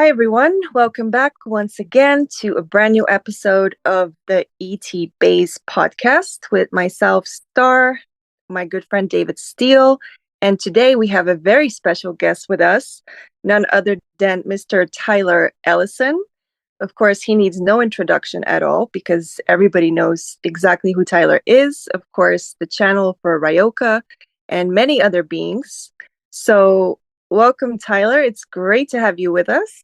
Hi, everyone. Welcome back once again to a brand new episode of the ET Base podcast with myself, Star, my good friend David Steele. And today we have a very special guest with us, none other than Mr. Tyler Ellison. Of course, he needs no introduction at all because everybody knows exactly who Tyler is. Of course, the channel for Ryokah and many other beings. So, welcome, Tyler. It's great to have you with us.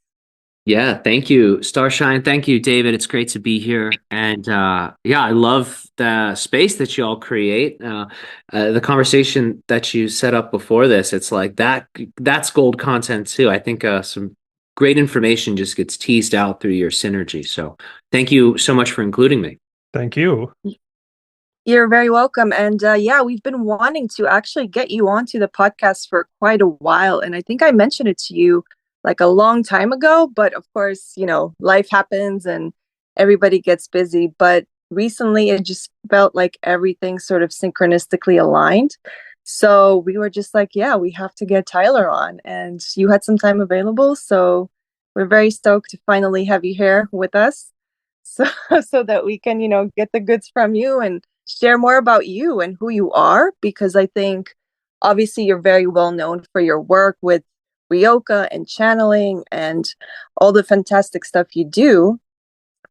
Yeah, thank you, Starshine. Thank you, David. It's great to be here. And yeah, I love the space that you all create. The conversation that you set up before this, it's like that's gold content too. I think some great information just gets teased out through your synergy. So thank you so much for including me. Thank you. You're very welcome. And yeah, we've been wanting to actually get you onto the podcast for quite a while. And I think I mentioned it to you like a long time ago. But of course, life happens and everybody gets busy. But recently, it just felt like everything sort of synchronistically aligned. So we were just like, yeah, we have to get Tyler on. And you had some time available. So we're very stoked to finally have you here with us. So, so that we can, get the goods from you and share more about you and who you are, because I think obviously you're very well known for your work with Ryokah and channeling and all the fantastic stuff you do.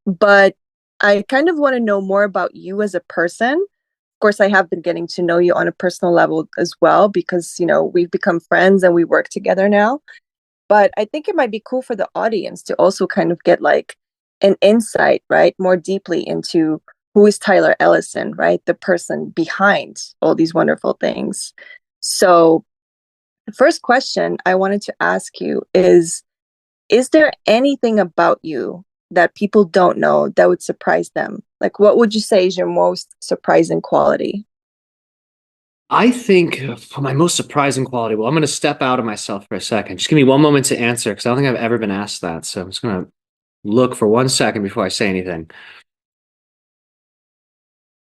But I kind of want to know more about you as a person. Of course, I have been getting to know you on a personal level as well because, we've become friends and we work together now. But I think it might be cool for the audience to also kind of get like an insight, right, more deeply into who is Tyler Ellison, right? The person behind all these wonderful things. So, the first question I wanted to ask you is there anything about you that people don't know that would surprise them? Like, what would you say is your most surprising quality? I think for my most surprising quality, well, I'm going to step out of myself for a second. Just give me one moment to answer because I don't think I've ever been asked that. So I'm just going to look for 1 second before I say anything.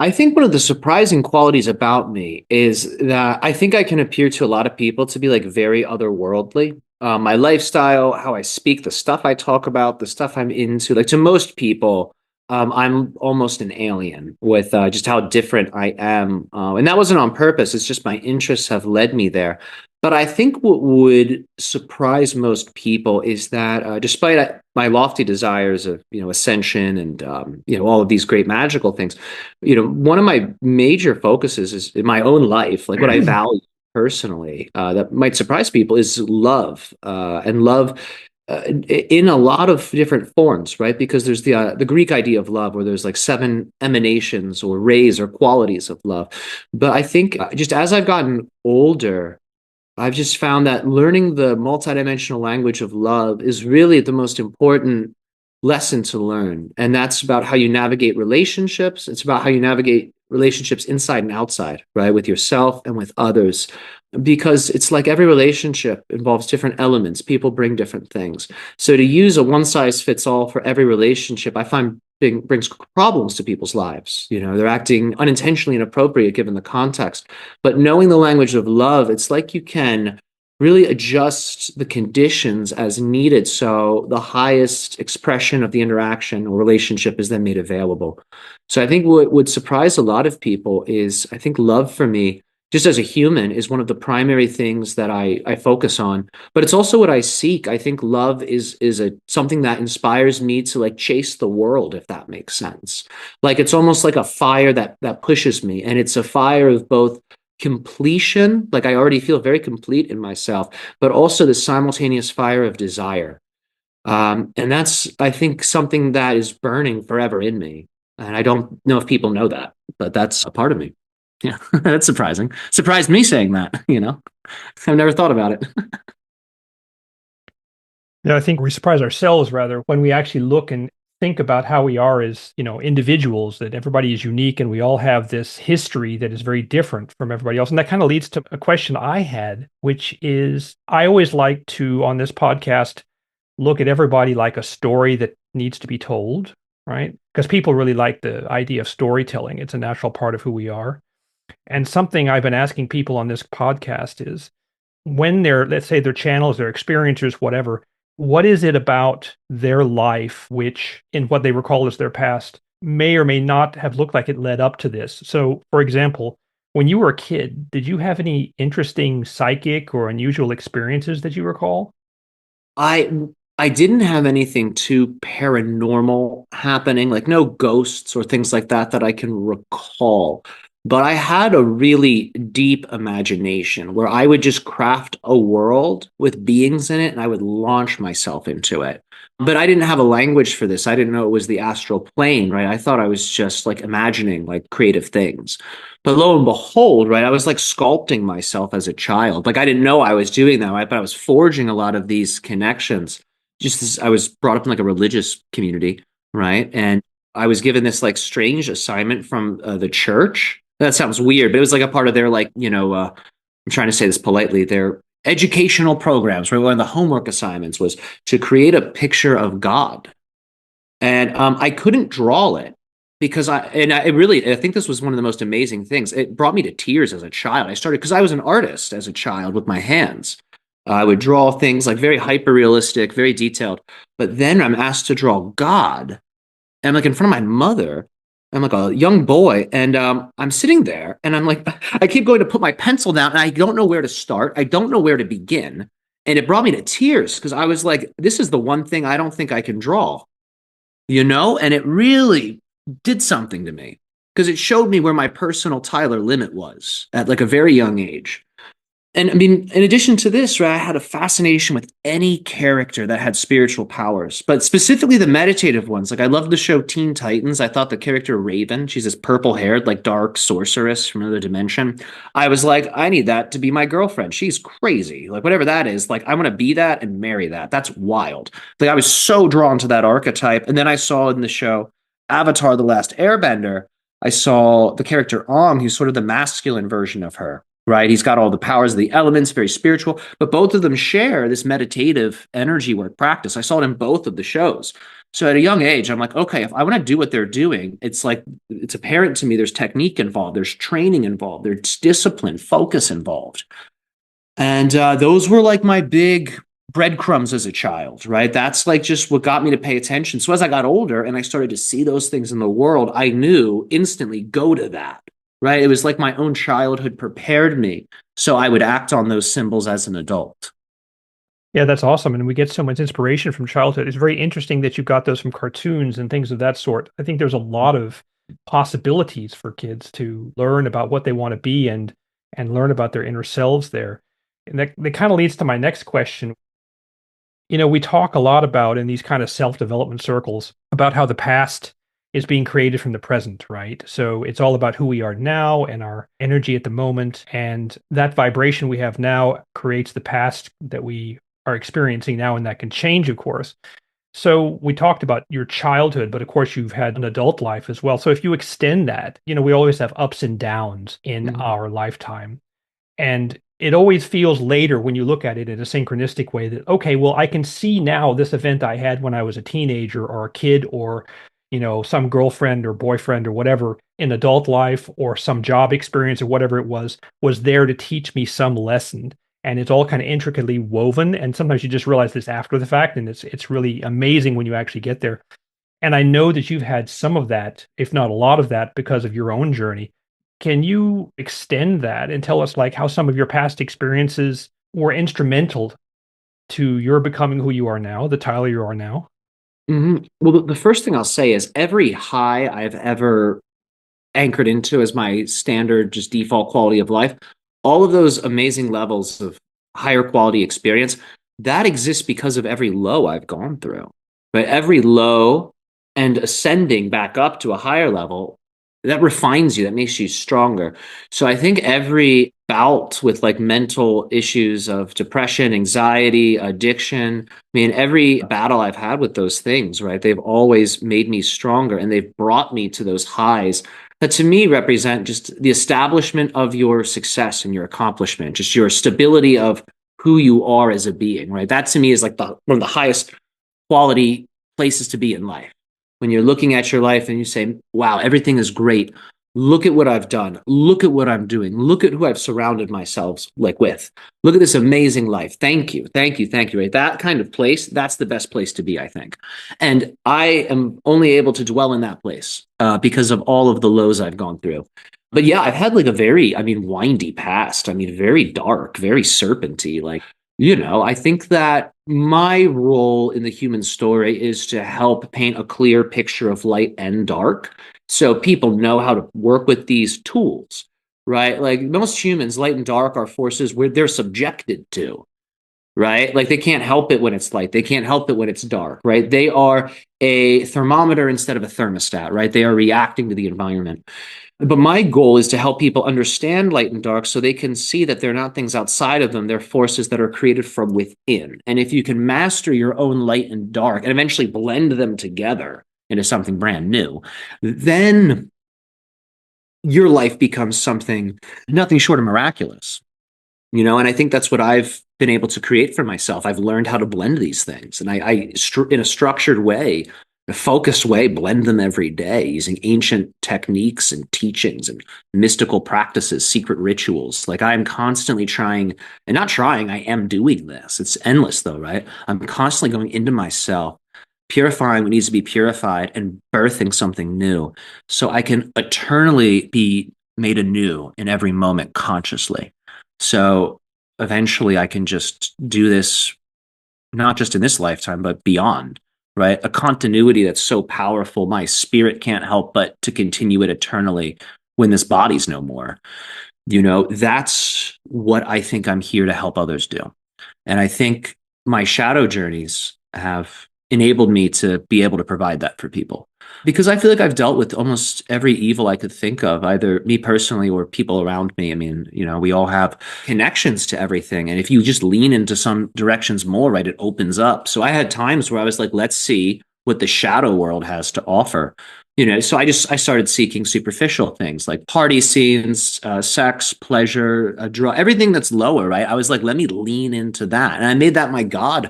I think one of the surprising qualities about me is that I think I can appear to a lot of people to be like very otherworldly. My lifestyle, how I speak, the stuff I talk about, the stuff I'm into, like to most people, I'm almost an alien with just how different I am. And that wasn't on purpose. It's just my interests have led me there. But I think what would surprise most people is that despite my lofty desires of, ascension and, all of these great magical things, one of my major focuses is in my own life, like what I value personally, that might surprise people is love, and love in a lot of different forms, right? Because there's the Greek idea of love, where there's like seven emanations or rays or qualities of love. But I think just as I've gotten older, I've just found that learning the multidimensional language of love is really the most important lesson to learn. And that's about how you navigate relationships. It's about how you navigate relationships inside and outside, right? With yourself and with others. Because it's like every relationship involves different elements. People bring different things. So to use a one size fits all for every relationship, I find brings problems to people's lives. They're acting unintentionally inappropriate given the context. But knowing the language of love, it's like you can really adjust the conditions as needed so the highest expression of the interaction or relationship is then made available. So I think what would surprise a lot of people is I think love for me, just as a human, is one of the primary things that I focus on. But it's also what I seek. I think love is something that inspires me to like chase the world, if that makes sense. Like it's almost like a fire that pushes me. And it's a fire of both completion, like I already feel very complete in myself, but also the simultaneous fire of desire. And that's, I think, something that is burning forever in me. And I don't know if people know that, but that's a part of me. Yeah, that's surprising. Surprised me saying that. I've never thought about it. Yeah, I think we surprise ourselves rather when we actually look and think about how we are as, individuals, that everybody is unique and we all have this history that is very different from everybody else. And that kind of leads to a question I had, which is I always like to, on this podcast, look at everybody like a story that needs to be told, right? Because people really like the idea of storytelling. It's a natural part of who we are. And something I've been asking people on this podcast is when they're, let's say, their channels, their experiencers, whatever, what is it about their life, which in what they recall as their past, may or may not have looked like it led up to this? So, for example, when you were a kid, did you have any interesting psychic or unusual experiences that you recall? I I didn't have anything too paranormal happening, like no ghosts or things like that that I can recall. But I had a really deep imagination where I would just craft a world with beings in it and I would launch myself into it. But I didn't have a language for this. I didn't know it was the astral plane, right? I thought I was just like imagining like creative things. But lo and behold, right, I was like sculpting myself as a child. Like I didn't know I was doing that, right? But I was forging a lot of these connections. Just as I was brought up in like a religious community, right? And I was given this like strange assignment from the church. That sounds weird, but it was like a part of their like, I'm trying to say this politely, their educational programs, right? One of the homework assignments was to create a picture of God. And I couldn't draw it because I think this was one of the most amazing things. It brought me to tears as a child. I started because I was an artist as a child with my hands. I would draw things like very hyper realistic, very detailed. But then I'm asked to draw God. And I'm like in front of my mother. I'm like a young boy. And I'm sitting there and I'm like, I keep going to put my pencil down and I don't know where to start. I don't know where to begin. And it brought me to tears because I was like, this is the one thing I don't think I can draw, And it really did something to me because it showed me where my personal Tyler limit was at like a very young age. And I mean, in addition to this, right, I had a fascination with any character that had spiritual powers, but specifically the meditative ones. Like I loved the show Teen Titans. I thought the character Raven, she's this purple haired, like dark sorceress from another dimension. I was like, I need that to be my girlfriend. She's crazy. Like whatever that is, like I'm gonna be that and marry that. That's wild. Like I was so drawn to that archetype. And then I saw in the show Avatar: The Last Airbender, I saw the character Ong, who's sort of the masculine version of her, right? He's got all the powers of the elements, very spiritual, but both of them share this meditative energy work practice. I saw it in both of the shows. So at a young age, I'm like, okay, if I want to do what they're doing, it's like, it's apparent to me there's technique involved, there's training involved, there's discipline, focus involved. And those were like my big breadcrumbs as a child, right? That's like just what got me to pay attention. So as I got older and I started to see those things in the world, I knew instantly go to that, right? It was like my own childhood prepared me so I would act on those symbols as an adult. Yeah, that's awesome. And we get so much inspiration from childhood. It's very interesting that you got those from cartoons and things of that sort. I think there's a lot of possibilities for kids to learn about what they want to be and learn about their inner selves there. And that kind of leads to my next question. We talk a lot about in these kind of self-development circles about how the past is being created from the present, right? So it's all about who we are now and our energy at the moment. And that vibration we have now creates the past that we are experiencing now, and that can change, of course. So we talked about your childhood, but of course you've had an adult life as well. So if you extend that, we always have ups and downs in Mhm. our lifetime. And it always feels later when you look at it in a synchronistic way that, okay, well, I can see now this event I had when I was a teenager or a kid or, some girlfriend or boyfriend or whatever in adult life or some job experience or whatever it was there to teach me some lesson. And it's all kind of intricately woven. And sometimes you just realize this after the fact. And it's really amazing when you actually get there. And I know that you've had some of that, if not a lot of that, because of your own journey. Can you extend that and tell us like how some of your past experiences were instrumental to your becoming who you are now, the Tyler you are now? Well, the first thing I'll say is every high I've ever anchored into as my standard, just default quality of life, all of those amazing levels of higher quality experience, that exists because of every low I've gone through. But every low and ascending back up to a higher level, that refines you, that makes you stronger. So I think every bout with like mental issues of depression, anxiety, addiction, I mean, every battle I've had with those things, right? They've always made me stronger and they've brought me to those highs that to me represent just the establishment of your success and your accomplishment, just your stability of who you are as a being, right? That to me is like one of the highest quality places to be in life. When you're looking at your life and you say, wow, everything is great, Look at what I've done. Look at what I'm doing. Look at who I've surrounded myself like with. Look at this amazing life. Thank you. Thank you. Thank you. Right. That kind of place, that's the best place to be, I think. And I am only able to dwell in that place because of all of the lows I've gone through. But yeah, I've had like a very, I mean, windy past. I mean, very dark, very serpenty. Like, I think that my role in the human story is to help paint a clear picture of light and dark so people know how to work with these tools, right? Like most humans, light and dark are forces where they're subjected to, right? Like they can't help it when it's light. They can't help it when it's dark, right? They are a thermometer instead of a thermostat, right? They are reacting to the environment. But my goal is to help people understand light and dark so they can see that they're not things outside of them. They're forces that are created from within. And if you can master your own light and dark and eventually blend them together into something brand new, then your life becomes something nothing short of miraculous. And I think that's what I've been able to create for myself. I've learned how to blend these things, and in a structured way, a focused way, blend them every day using ancient techniques and teachings and mystical practices, secret rituals. Like I am constantly trying, and not trying, I am doing this. It's endless though, right? I'm constantly going into myself, purifying what needs to be purified and birthing something new so I can eternally be made anew in every moment consciously. So eventually I can just do this, not just in this lifetime, but beyond, right? A continuity that's so powerful, my spirit can't help but to continue it eternally when this body's no more. That's what I think I'm here to help others do. And I think my shadow journeys have enabled me to be able to provide that for people. Because I feel like I've dealt with almost every evil I could think of, either me personally or people around me. I mean, we all have connections to everything. And if you just lean into some directions more, right, it opens up. So I had times where I was like, let's see what the shadow world has to offer. So I started seeking superficial things like party scenes, sex, pleasure, drug, everything that's lower, right? I was like, let me lean into that. And I made that my God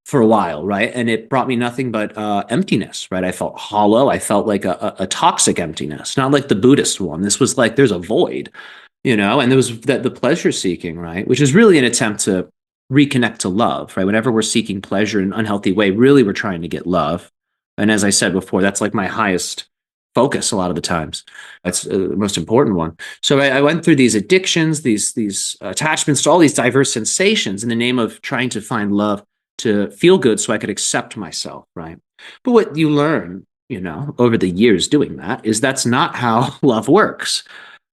for a while, right? And it brought me nothing but emptiness, right? I felt hollow. I felt like a toxic emptiness, not like the Buddhist one. This was like there's a void, and there was the pleasure seeking, right? Which is really an attempt to reconnect to love, right? Whenever we're seeking pleasure in an unhealthy way, really we're trying to get love. And as I said before, that's like my highest focus a lot of the times. That's the most important one. So I went through these addictions, these attachments to all these diverse sensations in the name of trying to find love, to feel good so I could accept myself, right? But what you learn, over the years doing that is that's not how love works,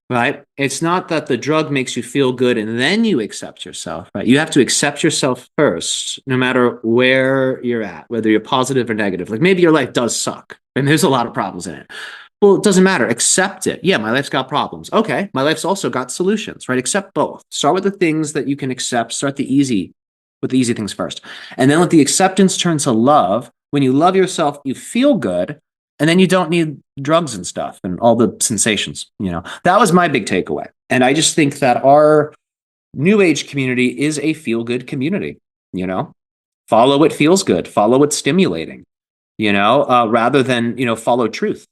right? It's not that the drug makes you feel good and then you accept yourself, right? You have to accept yourself first, no matter where you're at, whether you're positive or negative. Like maybe your life does suck and there's a lot of problems in it. Well, it doesn't matter. Accept it. Yeah, my life's got problems. Okay, my life's also got solutions, right? Accept both. Start with the things that you can accept. Start with the easy things first. And then let the acceptance turn to love. When you love yourself, you feel good. And then you don't need drugs and stuff and all the sensations. That was my big takeaway. And I just think that our new age community is a feel good community. Follow what feels good, follow what's stimulating, rather than, follow truth.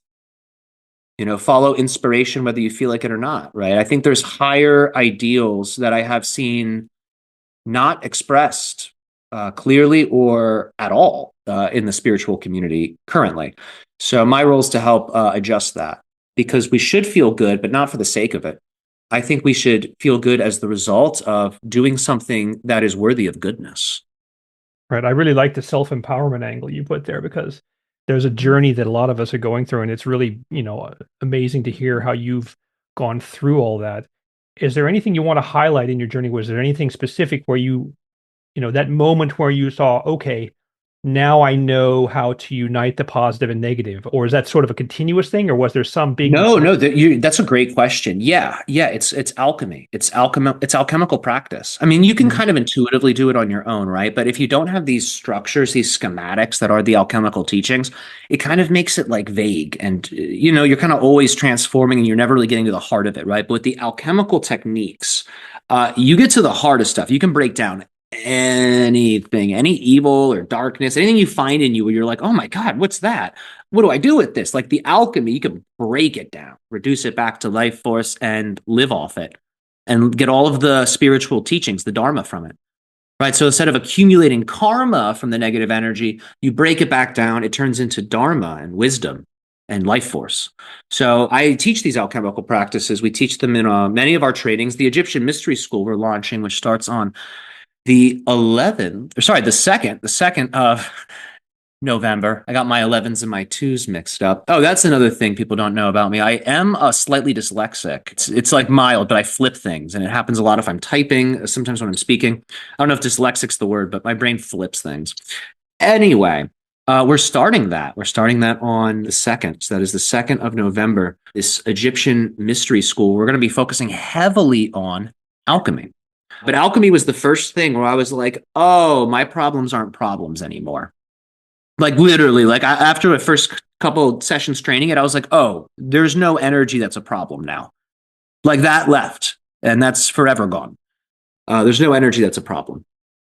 Follow inspiration, whether you feel like it or not, right? I think there's higher ideals that I have seen not expressed clearly or at all in the spiritual community currently. So my role is to help adjust that, because we should feel good, but not for the sake of it. I think we should feel good as the result of doing something that is worthy of goodness. Right. I really like the self-empowerment angle you put there, because there's a journey that a lot of us are going through, and it's really, amazing to hear how you've gone through all that. Is there anything you want to highlight in your journey? Was there anything specific where that moment where you saw, okay, now I know how to unite the positive and negative? Or is that sort of a continuous thing, or was there some big? No, that's a great question. Yeah, it's alchemy. It's alchemical practice. I mean, you can kind of intuitively do it on your own, right? But if you don't have these structures, these schematics that are the alchemical teachings, it kind of makes it like vague, and you're kind of always transforming, and you're never really getting to the heart of it, right? But with the alchemical techniques, you get to the heart of stuff. You can break down anything, any evil or darkness, anything you find in you where you're like, oh my God, what's that? What do I do with this? Like the alchemy, you can break it down, reduce it back to life force and live off it and get all of the spiritual teachings, the Dharma from it. Right. So instead of accumulating karma from the negative energy, you break it back down. It turns into dharma and wisdom and life force. So I teach these alchemical practices. We teach them in many of our trainings. The Egyptian Mystery School we're launching, which starts on the 11th, or sorry, the second of November. I got my 11s and my 2s mixed up. Oh, that's another thing people don't know about me. I am slightly dyslexic. It's like mild, but I flip things, and it happens a lot if I'm typing, sometimes when I'm speaking. I don't know if dyslexic's the word, but my brain flips things. Anyway, we're starting that. We're starting that on the 2nd. So that is the 2nd of November, this Egyptian mystery school. We're going to be focusing heavily on alchemy. But alchemy was the first thing where I was like, oh, my problems aren't problems anymore. Like literally, like after the first couple sessions training it, I was like, oh, there's no energy that's a problem now. Like that left, and that's forever gone. There's no energy that's a problem.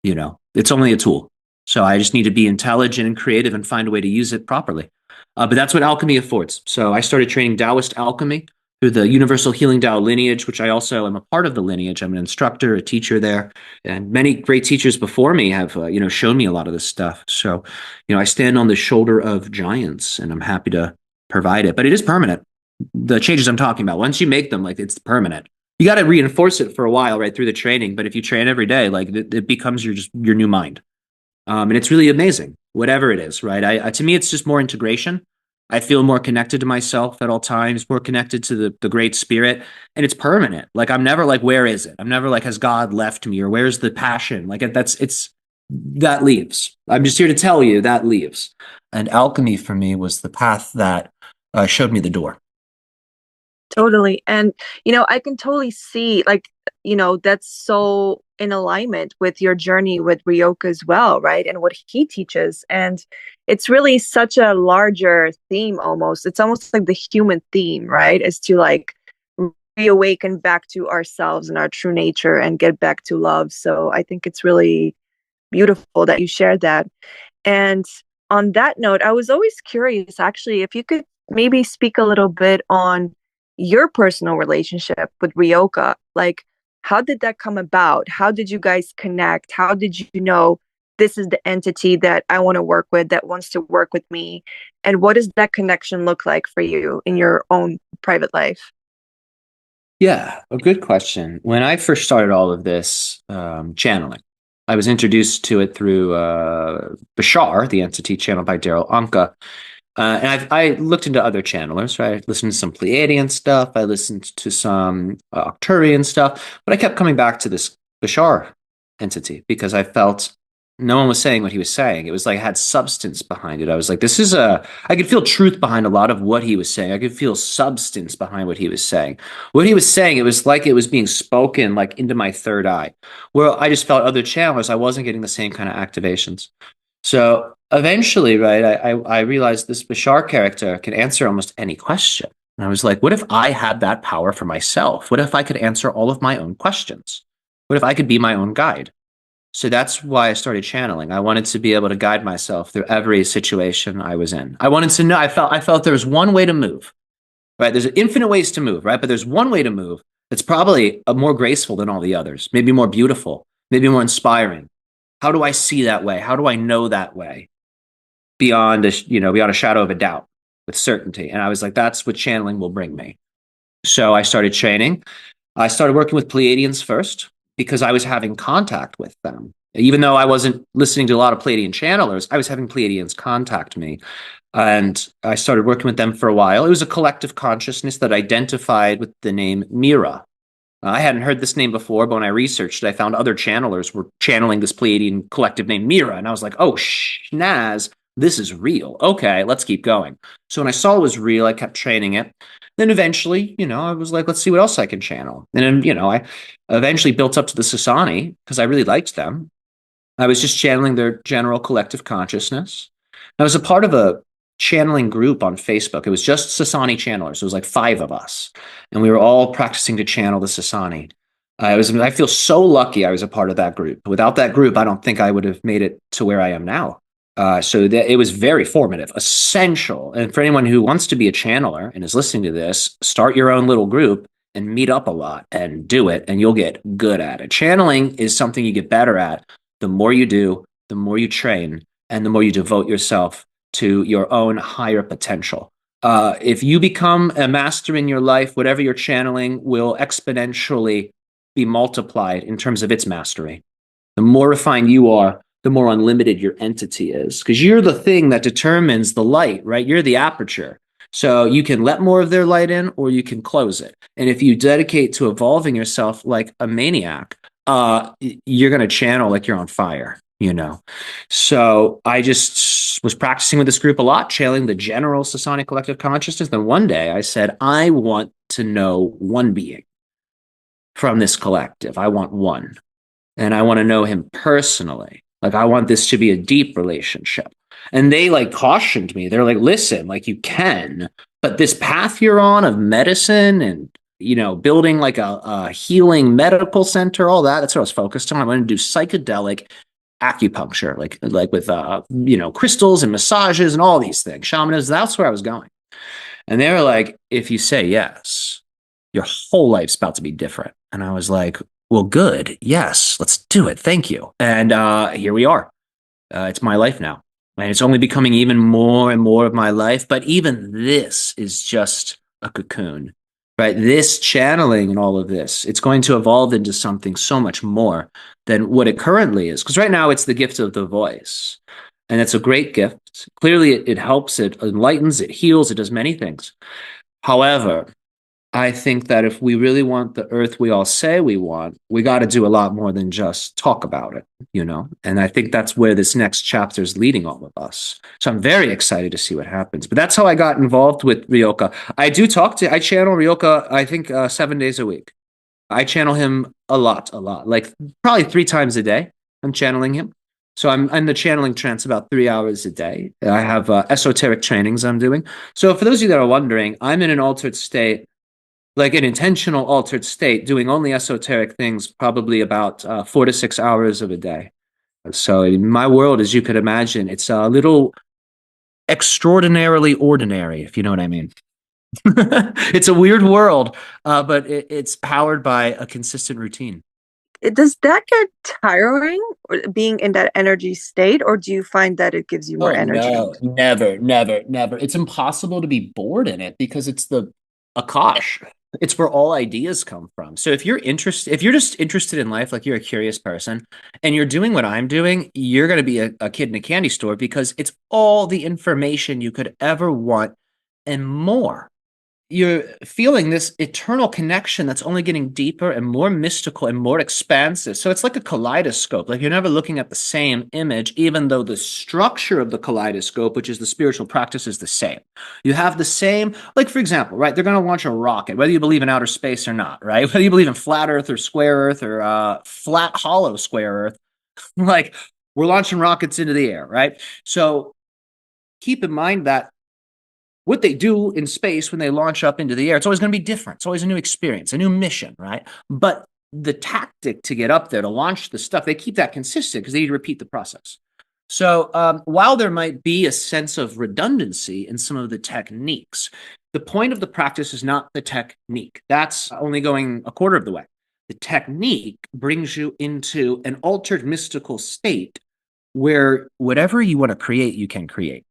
It's only a tool. So I just need to be intelligent and creative and find a way to use it properly. But that's what alchemy affords. So I started training Taoist alchemy through the Universal Healing Dao lineage, which I also am a part of the lineage. I'm an instructor, a teacher there, and many great teachers before me have, shown me a lot of this stuff. So, I stand on the shoulder of giants, and I'm happy to provide it. But it is permanent. The changes I'm talking about, once you make them, like it's permanent. You got to reinforce it for a while, right through the training. But if you train every day, like it becomes your new mind, and it's really amazing. Whatever it is, right? To me, it's just more integration. I feel more connected to myself at all times, more connected to the great spirit, and it's permanent. Like I'm never like, where is it? I'm never like, has God left me, or where's the passion? Like that leaves. I'm just here to tell you that leaves. And alchemy for me was the path that showed me the door. Totally. And, I can totally see, like, that's so in alignment with your journey with Ryokah as well, right? And what he teaches. And it's really such a larger theme almost. It's almost like the human theme, right? Is to like reawaken back to ourselves and our true nature and get back to love. So I think it's really beautiful that you shared that. And on that note, I was always curious, actually, if you could maybe speak a little bit on your personal relationship with Ryokah. Like, how did that come about? How did you guys connect? How did you know this is the entity that I want to work with, that wants to work with me? And what does that connection look like for you in your own private life? Yeah, a good question. When I first started all of this channeling, I was introduced to it through Bashar, the entity channeled by Daryl Anka. And I looked into other channelers, right? I listened to some Pleiadian stuff. I listened to some Arcturian stuff, but I kept coming back to this Bashar entity because I felt no one was saying what he was saying. It was like it had substance behind it. I was like, I could feel truth behind a lot of what he was saying. I could feel substance behind what he was saying. What he was saying, it was like it was being spoken like into my third eye. Where I just felt other channelers, I wasn't getting the same kind of activations. So eventually, right, I realized this Bashar character can answer almost any question. And I was like, what if I had that power for myself? What if I could answer all of my own questions? What if I could be my own guide? So that's why I started channeling. I wanted to be able to guide myself through every situation I was in. I wanted to know, I felt there was one way to move, right? There's infinite ways to move, right? But there's one way to move that's probably more graceful than all the others, maybe more beautiful, maybe more inspiring. How do I see that way? How do I know that way beyond beyond a shadow of a doubt with certainty? And I was like, that's what channeling will bring me. So I started training. I started working with Pleiadians first because I was having contact with them. Even though I wasn't listening to a lot of Pleiadian channelers, I was having Pleiadians contact me. And I started working with them for a while. It was a collective consciousness that identified with the name Mira. I hadn't heard this name before, but when I researched it, I found other channelers were channeling this Pleiadian collective named Mira. And I was like, oh, schnaz, this is real. Okay, let's keep going. So when I saw it was real, I kept training it. Then eventually, I was like, let's see what else I can channel. And then, I eventually built up to the Sassani because I really liked them. I was just channeling their general collective consciousness. I was a part of a channeling group on Facebook. It was just Sassani channelers. It was like 5 of us. And we were all practicing to channel the Sassani. I feel so lucky I was a part of that group. Without that group, I don't think I would have made it to where I am now. So that it was very formative, essential. And for anyone who wants to be a channeler and is listening to this, start your own little group and meet up a lot and do it, and you'll get good at it. Channeling is something you get better at the more you do, the more you train, and the more you devote yourself to your own higher potential. If you become a master in your life, whatever you're channeling will exponentially be multiplied in terms of its mastery. The more refined you are, the more unlimited your entity is, because you're the thing that determines the light, right? You're the aperture. So you can let more of their light in or you can close it. And if you dedicate to evolving yourself like a maniac, you're going to channel like you're on fire, you know? So I just was practicing with this group a lot, channeling the general Sassani collective consciousness. Then one day I said, I want to know one being from this collective. I want one. And I want to know him personally. Like, I want this to be a deep relationship. And they like cautioned me. They're like, listen, like you can, but this path you're on of medicine and, you know, building like a healing medical center, all that, that's what I was focused on. I want to do psychedelic acupuncture, like with, you know, crystals and massages and all these things, shamanism. That's where I was going. And they were like, if you say yes, your whole life's about to be different. And I was like, well, good. Yes, let's do it. Thank you. And here we are. It's my life now. And it's only becoming even more and more of my life. But even this is just a cocoon, right? This channeling and all of this, it's going to evolve into something so much more than what it currently is. Because right now it's the gift of the voice. And it's a great gift. Clearly, it helps, it enlightens, it heals, it does many things. However, I think that if we really want the earth we all say we want, we got to do a lot more than just talk about it, you know? And I think that's where this next chapter is leading all of us. So I'm very excited to see what happens. But that's how I got involved with Ryokah. I channel Ryokah, I think 7 days a week. I channel him a lot, like probably 3 times a day. I'm channeling him. So I'm in the channeling trance about 3 hours a day. I have esoteric trainings I'm doing. So for those of you that are wondering, I'm in an altered state, like an intentional altered state, doing only esoteric things, probably about 4 to 6 hours of a day. So in my world, as you could imagine, it's a little extraordinarily ordinary, if you know what I mean. It's a weird world, but it's powered by a consistent routine. Does that get tiring, being in that energy state, or do you find that it gives you more Oh, energy? no, never, never, never. It's impossible to be bored in it because it's the Akash. It's where all ideas come from. So if you're just interested in life, like you're a curious person and you're doing what I'm doing, you're going to be a kid in a candy store because it's all the information you could ever want and more. You're feeling this eternal connection that's only getting deeper and more mystical and more expansive. So it's like a kaleidoscope. Like you're never looking at the same image, even though the structure of the kaleidoscope, which is the spiritual practice, is the same. You have the same, like for example, right? They're going to launch a rocket, whether you believe in outer space or not, right? Whether you believe in flat Earth or square Earth or flat hollow square Earth, like we're launching rockets into the air, right? So keep in mind that what they do in space when they launch up into the air, it's always going to be different. It's always a new experience, a new mission, right? But the tactic to get up there, to launch the stuff, they keep that consistent because they need to repeat the process. So while there might be a sense of redundancy in some of the techniques, the point of the practice is not the technique. That's only going a quarter of the way. The technique brings you into an altered mystical state where whatever you want to create, you can create.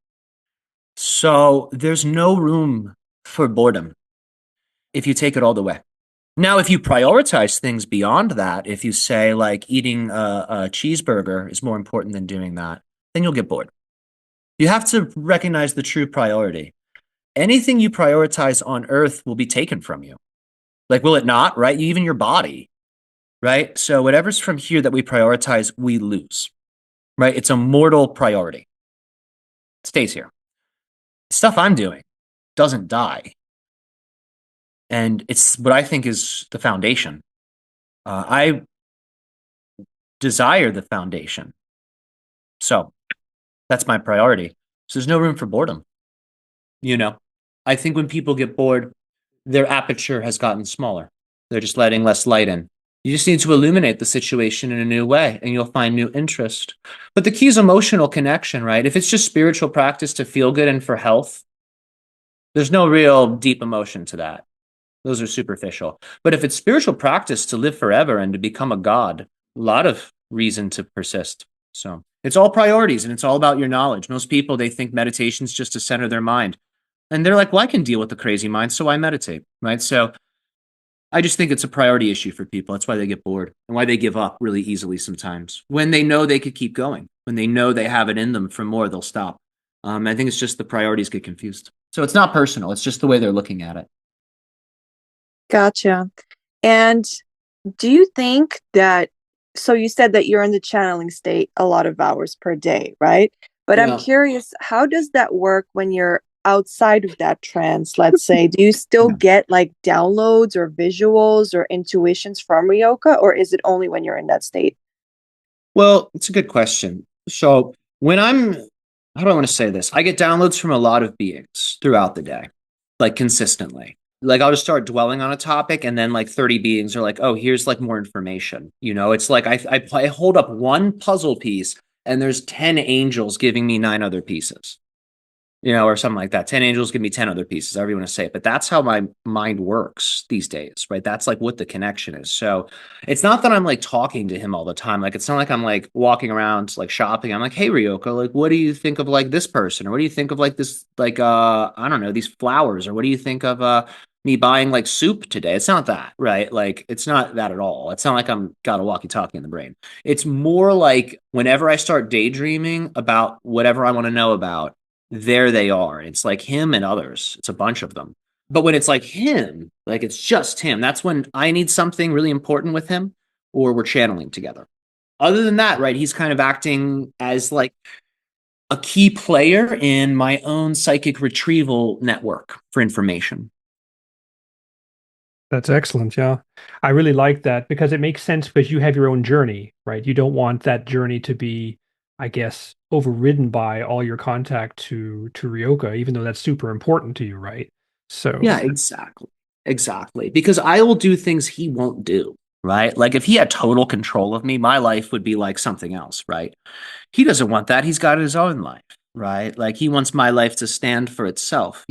So there's no room for boredom if you take it all the way. Now, if you prioritize things beyond that, if you say like eating a cheeseburger is more important than doing that, then you'll get bored. You have to recognize the true priority. Anything you prioritize on earth will be taken from you. Like, will it not, right? Even your body, right? So whatever's from here that we prioritize, we lose, right? It's a mortal priority. It stays here. Stuff I'm doing doesn't die. And it's what I think is the foundation. I desire the foundation. So that's my priority. So there's no room for boredom. You know, I think when people get bored, their aperture has gotten smaller. They're just letting less light in. You just need to illuminate the situation in a new way and you'll find new interest. But the key is emotional connection, right? If it's just spiritual practice to feel good and for health, there's no real deep emotion to that. Those are superficial. But if it's spiritual practice to live forever and to become a god, a lot of reason to persist. So it's all priorities and it's all about your knowledge. Most people, they think meditation is just to center their mind. And they're like, well, I can deal with the crazy mind, so I meditate, right? So I just think it's a priority issue for people. That's why they get bored and why they give up really easily sometimes. When they know they could keep going, when they know they have it in them for more, they'll stop. I think it's just the priorities get confused. So it's not personal. It's just the way they're looking at it. Gotcha. And do you think that, so you said that you're in the channeling state a lot of hours per day, right? But I'm Yeah. curious, how does that work when you're outside of that trance, let's say? Do you still Yeah. get like downloads or visuals or intuitions from Ryokah, or is it only when you're in that state? Well, it's a good question. So when how do I want to say this? I get downloads from a lot of beings throughout the day, like consistently. Like I'll just start dwelling on a topic and then like 30 beings are like, oh, here's like more information. It's like I hold up one puzzle piece and there's 10 angels giving me nine other pieces. Or something like that. 10 angels give me 10 other pieces, however you want to say it. But that's how my mind works these days, right? That's like what the connection is. So it's not that I'm like talking to him all the time. Like, it's not like I'm like walking around like shopping. I'm like, hey, Ryokah, like, what do you think of like this person? Or what do you think of like this, like, I don't know, these flowers? Or what do you think of, me buying like soup today? It's not that, right? Like, it's not that at all. It's not like I'm got a walkie-talkie in the brain. It's more like whenever I start daydreaming about whatever I want to know about, there they are. It's like him and others. It's a bunch of them. But when it's like him, like it's just him, that's when I need something really important with him or we're channeling together. Other than that, right, he's kind of acting as like a key player in my own psychic retrieval network for information. That's excellent. Yeah. I really like that because it makes sense because you have your own journey, right? You don't want that journey to be, I guess, overridden by all your contact to Ryokah, even though that's super important to you, right? So, Yeah, exactly. Exactly. Because I will do things he won't do, right? Like if he had total control of me, my life would be like something else, right? He doesn't want that. He's got his own life, right? Like he wants my life to stand for itself.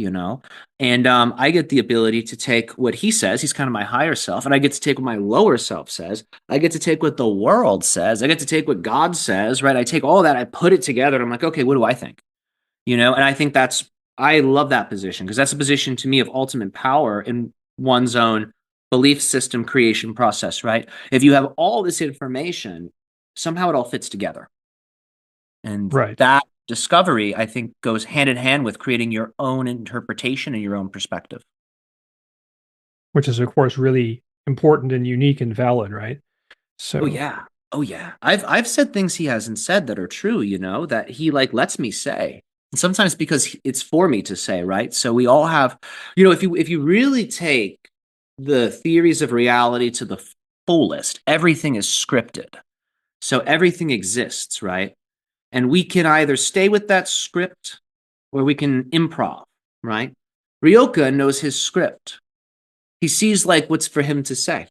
And I get the ability to take what he says. He's kind of my higher self, and I get to take what my lower self says. I get to take what the world says. I get to take what God says, right? I take all that, I put it together, and I'm like, okay, what do I think? And I think I love that position because that's a position to me of ultimate power in one's own belief system creation process, right? If you have all this information, somehow it all fits together. And right. that discovery, I think, goes hand in hand with creating your own interpretation and your own perspective. Which is, of course, really important and unique and valid, right? Oh So, yeah. Oh yeah. I've said things he hasn't said that are true, that he like lets me say. And sometimes because it's for me to say, right? So we all have, if you really take the theories of reality to the fullest, everything is scripted. So everything exists, right? And we can either stay with that script or we can improv, right? Ryokah knows his script. He sees like what's for him to say.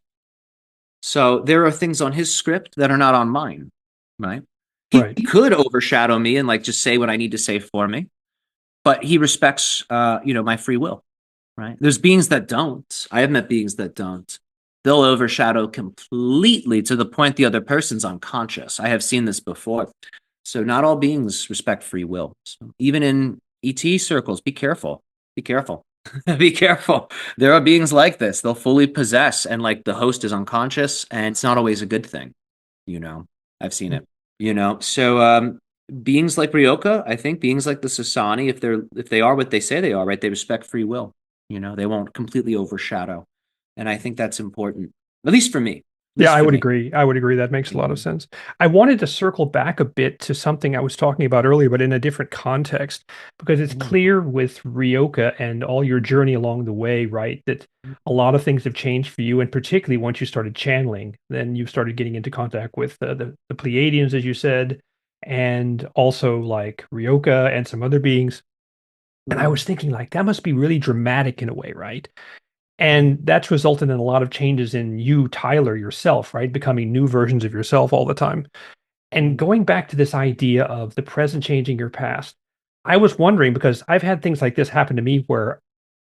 So there are things on his script that are not on mine, right? He right. could overshadow me and like just say what I need to say for me, but he respects, my free will, right? There's beings that don't. I have met beings that don't. They'll overshadow completely to the point the other person's unconscious. I have seen this before. So not all beings respect free will. So even in ET circles, be careful. Be careful. Be careful. There are beings like this. They'll fully possess and like the host is unconscious and it's not always a good thing. You know, I've seen it, So beings like Ryokah, I think beings like the Sassani, if they are what they say they are, right? They respect free will. They won't completely overshadow. And I think that's important. At least for me. At Yeah, least I for would me. agree. I would agree. That makes a lot of Mhm. sense. I wanted to circle back a bit to something I was talking about earlier, but in a different context, because it's Mhm. clear with Ryokah and all your journey along the way, right, that a lot of things have changed for you, and particularly once you started channeling, then you started getting into contact with the Pleiadians, as you said, and also like Ryokah and some other beings. And I Mhm. was thinking, like, that must be really dramatic in a way, right? And that's resulted in a lot of changes in you, Tyler, yourself, right? Becoming new versions of yourself all the time. And going back to this idea of the present changing your past, I was wondering because I've had things like this happen to me where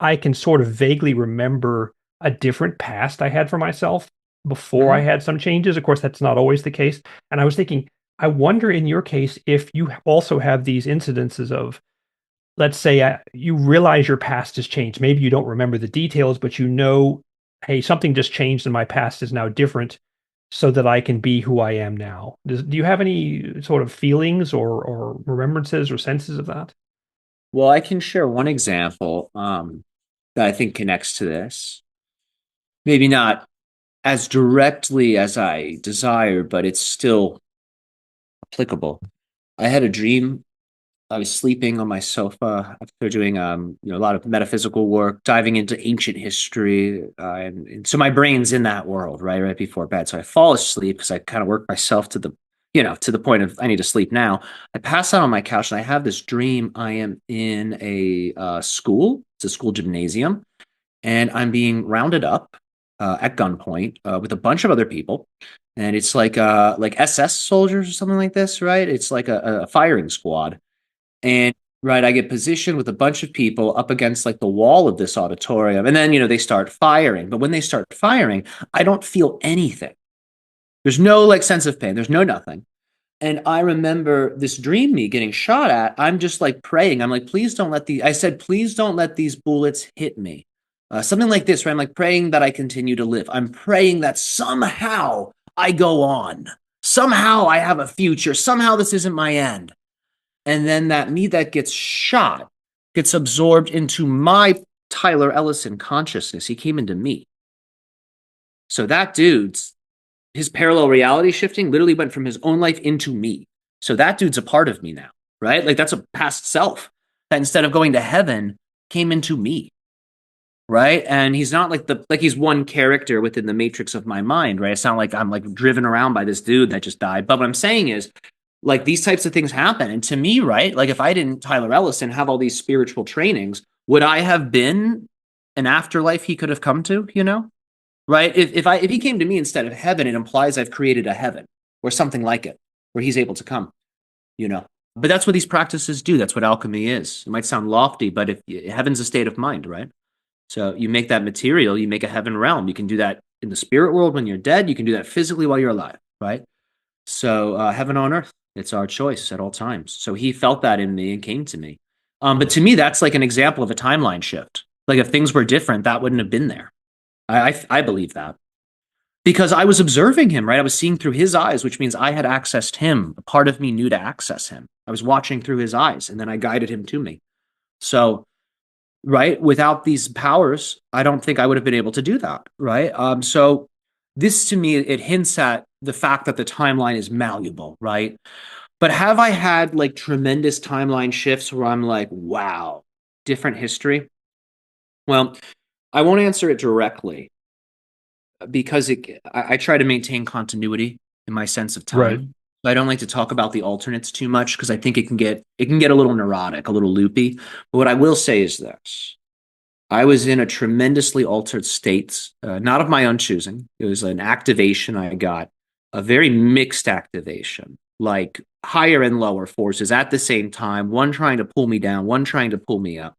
I can sort of vaguely remember a different past I had for myself before I Mhm. had some changes. Of course, that's not always the case. And I was thinking, I wonder in your case if you also have these incidences of, let's say, you realize your past has changed. Maybe you don't remember the details, but you know, hey, something just changed and my past is now different so that I can be who I am now. Do you have any sort of feelings or remembrances or senses of that? Well, I can share one example that I think connects to this. Maybe not as directly as I desire, but it's still applicable. I had a dream. I was sleeping on my sofa after doing a lot of metaphysical work, diving into ancient history, and so my brain's in that world, right before bed. So I fall asleep because I kind of work myself to the point of I need to sleep now. I pass out on my couch and I have this dream. I am in a school. It's a school gymnasium, and I'm being rounded up at gunpoint with a bunch of other people. And it's like SS soldiers or something like this, right? It's like a firing squad and right, I get positioned with a bunch of people up against like the wall of this auditorium. And then, they start firing. But when they start firing, I don't feel anything. There's no like sense of pain. There's no nothing. And I remember this dream me getting shot at. I'm just like praying. I'm like, please don't let I said, please don't let these bullets hit me. Something like this, right? I'm like praying that I continue to live. I'm praying that somehow I go on. Somehow I have a future. Somehow this isn't my end. And then that me that gets shot gets absorbed into my Tyler Ellison consciousness. He came into me. So that dude's his parallel reality shifting literally went from his own life into me. So that dude's a part of me now, right? Like that's a past self that instead of going to heaven came into me, right? And he's not like he's one character within the matrix of my mind, right? It's not like I'm like driven around by this dude that just died. But what I'm saying is like these types of things happen. And to me, right, like if I didn't, Tyler Ellison, have all these spiritual trainings, would I have been an afterlife he could have come to, right? If he came to me instead of heaven, it implies I've created a heaven or something like it where he's able to come, you know. But that's what these practices do. That's what alchemy is. It might sound lofty, but if heaven's a state of mind, right? So you make that material, you make a heaven realm. You can do that in the spirit world when you're dead. You can do that physically while you're alive, right? So heaven on earth, it's our choice at all times. So he felt that in me and came to me. But to me, that's like an example of a timeline shift. Like if things were different, that wouldn't have been there. I believe that because I was observing him, right? I was seeing through his eyes, which means I had accessed him. A part of me knew to access him. I was watching through his eyes, and then I guided him to me. So, right, without these powers, I don't think I would have been able to do that, right? So this to me, it hints at the fact that the timeline is malleable, right? But have I had like tremendous timeline shifts where I'm like, wow, different history? Well, I won't answer it directly because I try to maintain continuity in my sense of Right. time. I don't like to talk about the alternates too much because I think it can get a little neurotic, a little loopy. But what I will say is this. I was in a tremendously altered state, not of my own choosing. It was an activation I got, a very mixed activation, like higher and lower forces at the same time, one trying to pull me down, one trying to pull me up.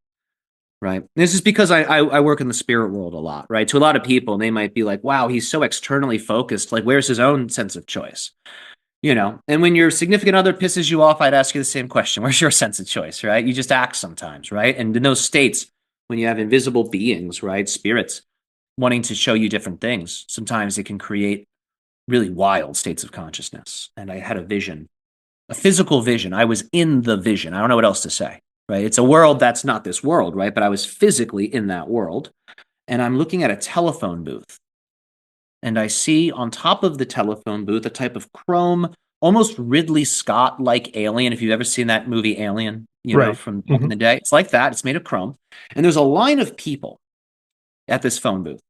Right. This is because I work in the spirit world a lot, right? To a lot of people, they might be like, wow, he's so externally focused. Like, where's his own sense of choice? And when your significant other pisses you off, I'd ask you the same question. Where's your sense of choice, right? You just act sometimes, right? And in those states, when you have invisible beings, right, spirits wanting to show you different things, sometimes it can create really wild states of consciousness. And I had a vision, a physical vision. I was in the vision. I don't know what else to say, right? It's a world that's not this world, right? But I was physically in that world. And I'm looking at a telephone booth and I see on top of the telephone booth a type of chrome, almost Ridley Scott like alien. If you've ever seen that movie Alien, Right. from back in Hmm. the day, it's like that. It's made of chrome. And there's a line of people at this phone booth.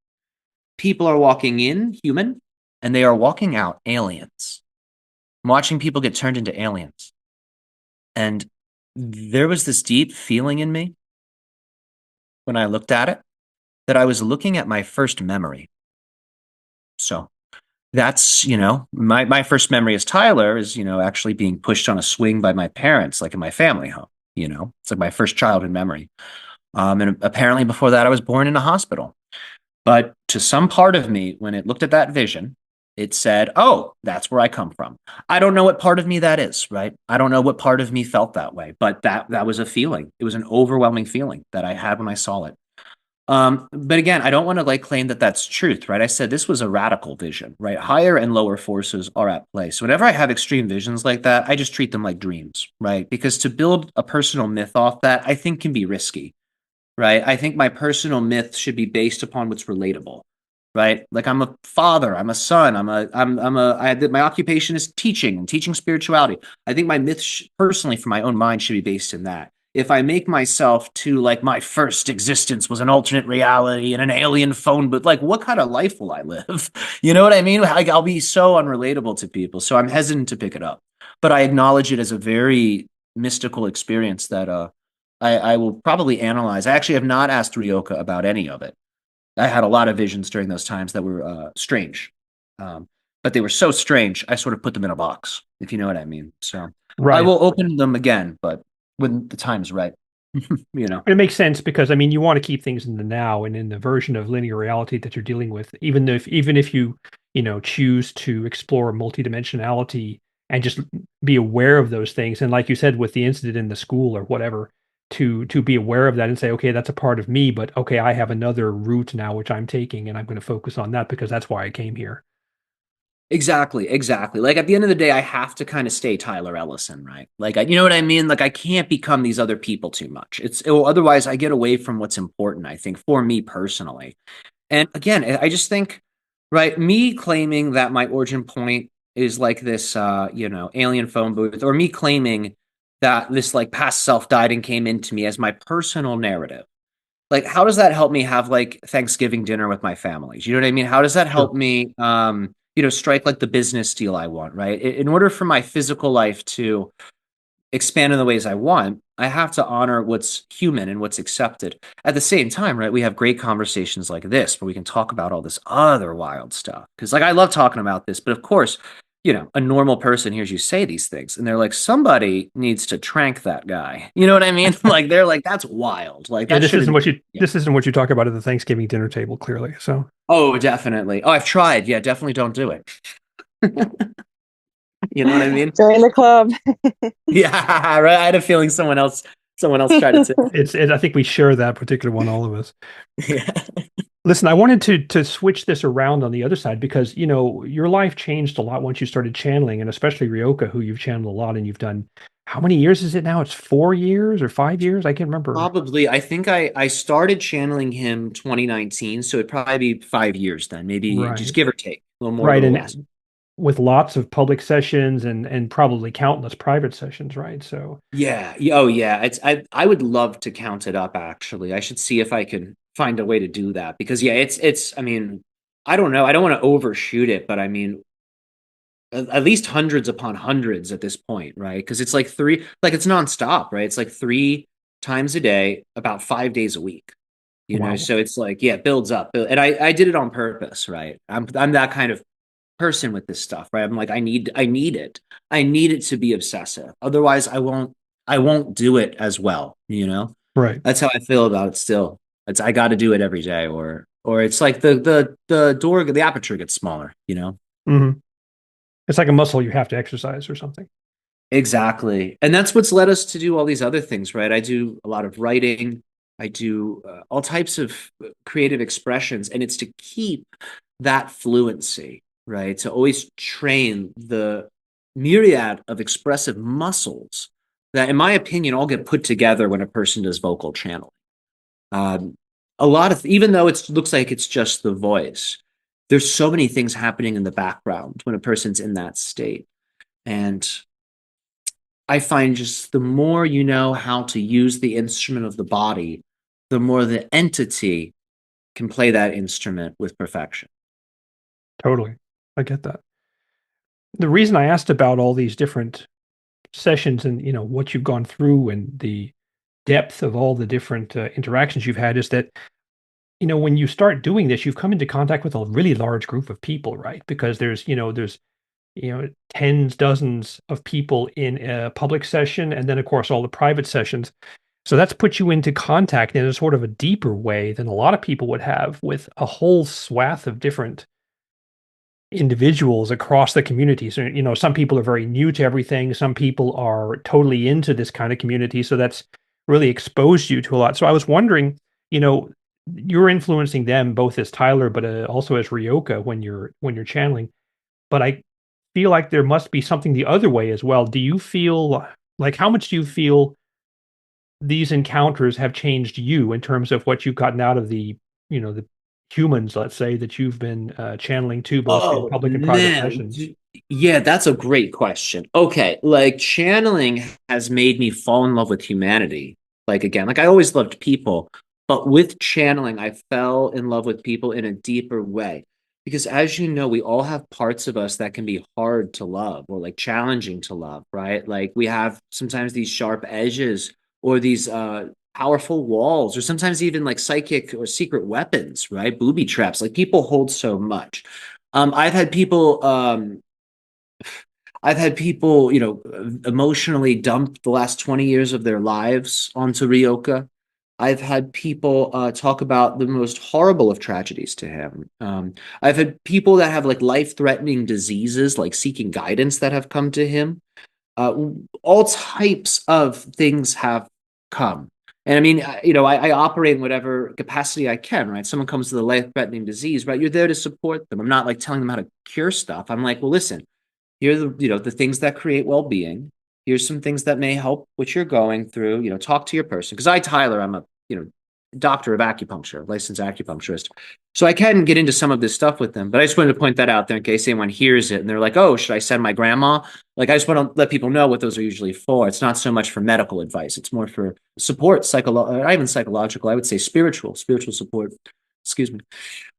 People are walking in, human, and they are walking out, aliens. I'm watching people get turned into aliens. And there was this deep feeling in me when I looked at it that I was looking at my first memory. So that's, my first memory as Tyler is, actually being pushed on a swing by my parents, like in my family home. It's like my first childhood memory. And apparently before that, I was born in a hospital. But to some part of me, when it looked at that vision, it said, oh, that's where I come from. I don't know what part of me that is, right? I don't know what part of me felt that way, but that was a feeling. It was an overwhelming feeling that I had when I saw it. But again, I don't want to like claim that that's truth, right? I said this was a radical vision, right? Higher and lower forces are at play. So whenever I have extreme visions like that, I just treat them like dreams, right? Because to build a personal myth off that, I think can be risky, right? I think my personal myth should be based upon what's relatable, right? Like I'm a father, I'm a son, my occupation is teaching and teaching spirituality. I think my myth personally for my own mind should be based in that. If I make myself to like my first existence was an alternate reality and an alien phone, but like what kind of life will I live? You know what I mean? Like I'll be so unrelatable to people. So I'm hesitant to pick it up. But I acknowledge it as a very mystical experience that I will probably analyze. I actually have not asked Ryokah about any of it. I had a lot of visions during those times that were strange, but they were so strange. I sort of put them in a box, if you know what I mean. So I Right. will open them again, but when the time's right, you know. It makes sense because I mean you want to keep things in the now and in the version of linear reality that you're dealing with, even if you choose to explore multidimensionality and just be aware of those things. And like you said, with the incident in the school or whatever, to be aware of that and say, okay, that's a part of me, but okay, I have another route now which I'm taking, and I'm going to focus on that because that's why I came here. Exactly, exactly. Like at the end of the day, I have to kind of stay Tyler Ellison, right? Like, you know what I mean? Like I can't become these other people too much. Otherwise I get away from what's important, I think, for me personally. And again, I just think, right, me claiming that my origin point is like this, alien phone booth, or me claiming that this like past self died and came into me as my personal narrative. Like, how does that help me have like Thanksgiving dinner with my family? Do you know what I mean? How does that Sure. help me, strike like the business deal I want, right? In order for my physical life to expand in the ways I want, I have to honor what's human and what's accepted. At the same time, right, we have great conversations like this where we can talk about all this other wild stuff. Because, like, I love talking about this, but of course, a normal person hears you say these things and they're like, somebody needs to trank that guy. You know what I mean? Like, they're like, that's wild. Like, Yeah, that this isn't shouldn't. what you Yeah. this isn't what you talk about at the Thanksgiving dinner table, clearly. So Oh, definitely. Oh, I've tried. Yeah, definitely don't do it. You know what I mean? Join the club. Yeah, right. I had a feeling someone else tried it too. I think we share that particular one, all of us. Yeah. Listen, I wanted to switch this around on the other side because, your life changed a lot once you started channeling, and especially Ryokah, who you've channeled a lot and you've done, how many years is it now? It's 4 years or 5 years? I can't remember. Probably. I think I started channeling him 2019, so it'd probably be 5 years then, maybe just Right. give or take, a little more, a Right. little less. And with lots of public sessions and probably countless private sessions, right? So Yeah. Oh, yeah. I would love to count it up actually. I should see if I can find a way to do that because yeah, it's I mean, I don't know. I don't want to overshoot it, but I mean, at least hundreds upon hundreds at this point, right? Because it's like it's nonstop, right? It's like 3 times a day, about 5 days a week. wow. So it's like, yeah, it builds up. And I did it on purpose, right? I'm that kind of person with this stuff, right? I'm like, I need it. I need it to be obsessive. Otherwise, I won't do it as well. Right. That's how I feel about it still. I got to do it every day, or it's like the door, the aperture gets smaller. Hmm. It's like a muscle you have to exercise or something. Exactly. And that's what's led us to do all these other things, right? I do a lot of writing. I do all types of creative expressions, and it's to keep that fluency, right? To always train the myriad of expressive muscles that, in my opinion, all get put together when a person does vocal channeling. Um, even though it looks like it's just the voice, there's so many things happening in the background when a person's in that state. And I find just the more you know how to use the instrument of the body, the more the entity can play that instrument with perfection. Totally. I get that. The reason I asked about all these different sessions and what you've gone through and the depth of all the different interactions you've had is that when you start doing this, you've come into contact with a really large group of people, right? Because there's tens, dozens of people in a public session, and then of course all the private sessions. So that's put you into contact in a sort of a deeper way than a lot of people would have with a whole swath of different individuals across the community. So, some people are very new to everything. Some people are totally into this kind of community. So that's really exposed you to a lot. So I was wondering, you know, you're influencing them both as Tyler, but also as Ryokah when you're channeling. But I feel like there must be something the other way as well. Do you feel like how much do you feel these encounters have changed you in terms of what you've gotten out of the humans, let's say, that you've been channeling to both in Oh public and private man. sessions? Yeah, that's a great question. Okay, like channeling has made me fall in love with humanity. Like again, like I always loved people, but with channeling, I fell in love with people in a deeper way. Because as you know, we all have parts of us that can be hard to love or like challenging to love, right? Like we have sometimes these sharp edges or these powerful walls, or sometimes even like psychic or secret weapons, right? Booby traps. Like people hold so much. Um, I've had people um I've had people, emotionally dump the last 20 years of their lives onto Ryokah. I've had people talk about the most horrible of tragedies to him. I've had people that have like life-threatening diseases, like seeking guidance, that have come to him. Uh, all types of things have come. And I mean, I operate in whatever capacity I can, right? Someone comes with a life-threatening disease, right? You're there to support them. I'm not like telling them how to cure stuff. I'm like, well, listen, here are the things that create well-being. Here's some things that may help what you're going through. Talk to your person. Because Tyler, I'm a doctor of acupuncture, licensed acupuncturist, so I can get into some of this stuff with them. But I just wanted to point that out there in case anyone hears it and they're like, "Oh, should I send my grandma?" Like, I just want to let people know what those are usually for. It's not so much for medical advice; it's more for support, not even psychological. I would say spiritual support. Excuse me.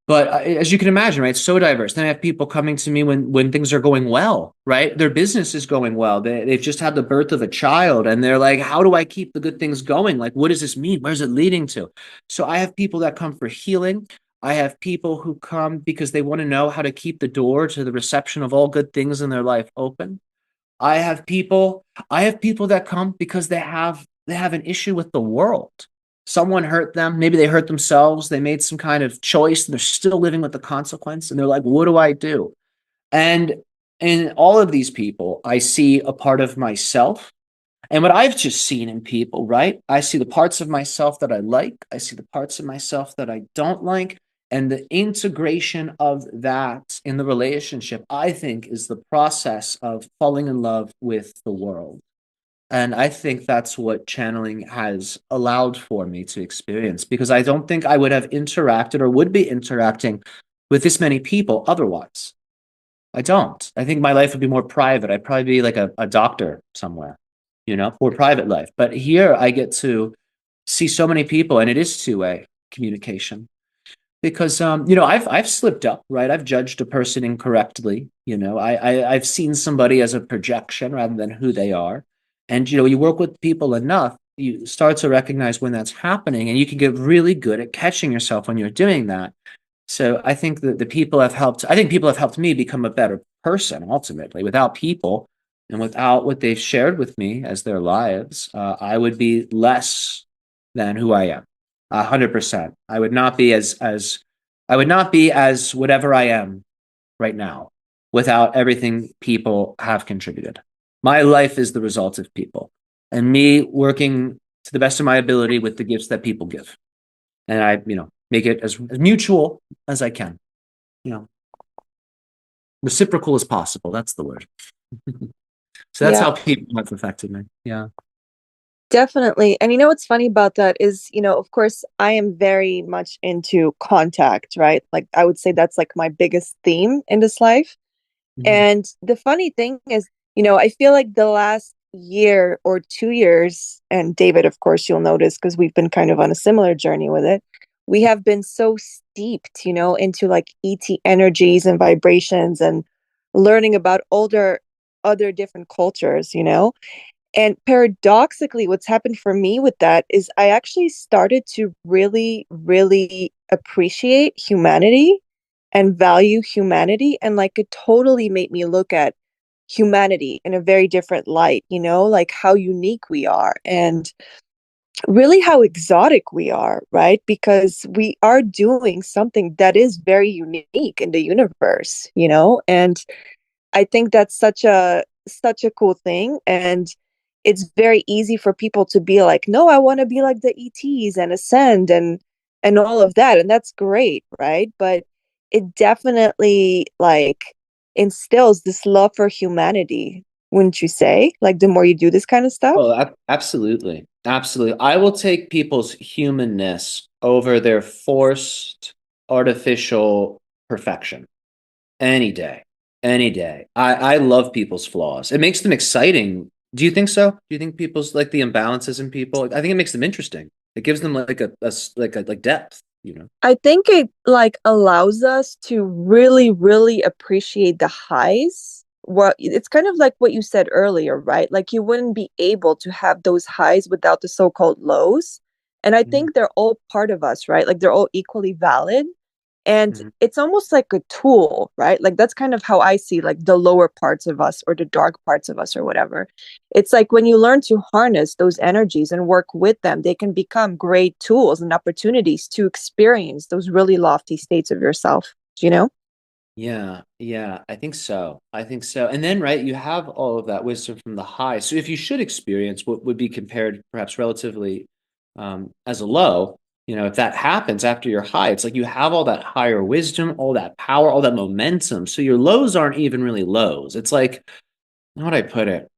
But as you can imagine, right, it's so diverse. Then I have people coming to me when things are going well, right? Their business is going well. They've just had the birth of a child, and they're like, "How do I keep the good things going? Like, what does this mean? Where's it leading to?" So I have people that come for healing. I have people who come because they want to know how to keep the door to the reception of all good things in their life open. I have people that come because they have an issue with the world. Someone hurt them, maybe they hurt themselves, they made some kind of choice, and they're still living with the consequence, and they're like, what do I do? And in all of these people, I see a part of myself. And what I've just seen in people, right? I see the parts of myself that I like, I see the parts of myself that I don't like. And the integration of that in the relationship, I think, is the process of falling in love with the world. And I think that's what channeling has allowed for me to experience, because I don't think I would have interacted or would be interacting with this many people otherwise. I don't. I think my life would be more private. I'd probably be like a doctor somewhere, for private life. But here I get to see so many people, and it is two-way communication. Because I've slipped up, right? I've judged a person incorrectly. I've seen somebody as a projection rather than who they are. And you work with people enough, you start to recognize when that's happening, and you can get really good at catching yourself when you're doing that. So I think that I think people have helped me become a better person ultimately. Without people and without what they've shared with me as their lives, I would be less than who I am. 100%. I would not be as whatever I am right now without everything people have contributed. My life is the result of people and me working to the best of my ability with the gifts that people give. And I, make it as mutual as I can. You know, Reciprocal as possible. That's the word. So that's Yeah, how people have affected me. Yeah. definitely. And what's funny about that is, of course, I am very much into contact, right? Like I would say that's like my biggest theme in this life. Mhm. And the funny thing is, I feel like the last year or 2 years, and David, of course, you'll notice because we've been kind of on a similar journey with it, we have been so steeped, into like ET energies and vibrations and learning about other different cultures, And paradoxically, what's happened for me with that is I actually started to really, really appreciate humanity and value humanity. And like it totally made me look at humanity in a very different light, like how unique we are and really how exotic we are, right? Because we are doing something that is very unique in the universe, and I think that's such a cool thing. And it's very easy for people to be like, no, I want to be like the ETs and ascend and all of that. And that's great, right? But it definitely like instills this love for humanity, wouldn't you say? Like the more you do this kind of stuff. Oh, absolutely. Absolutely. I will take people's humanness over their forced artificial perfection any day. Any day. I love people's flaws. It makes them exciting. Do you think so? Do you think people's like the imbalances in people? I think it makes them interesting. It gives them like like depth, you know? I think it like allows us to really, really appreciate the highs. What it's kind of like what you said earlier, right? Like you wouldn't be able to have those highs without the so-called lows. And I Mhm, think they're all part of us, right? Like they're all equally valid. And mhm. it's almost like a tool, right? Like that's kind of how I see like the lower parts of us or the dark parts of us or whatever. It's like when you learn to harness those energies and work with them, they can become great tools and opportunities to experience those really lofty states of yourself, you know? Yeah, yeah, I think so. I think so. And then, right, you have all of that wisdom from the high. So if you should experience what would be compared perhaps relatively as a low, if that happens after your high, it's like you have all that higher wisdom, all that power, all that momentum. So your lows aren't even really lows. It's like, how would I put it?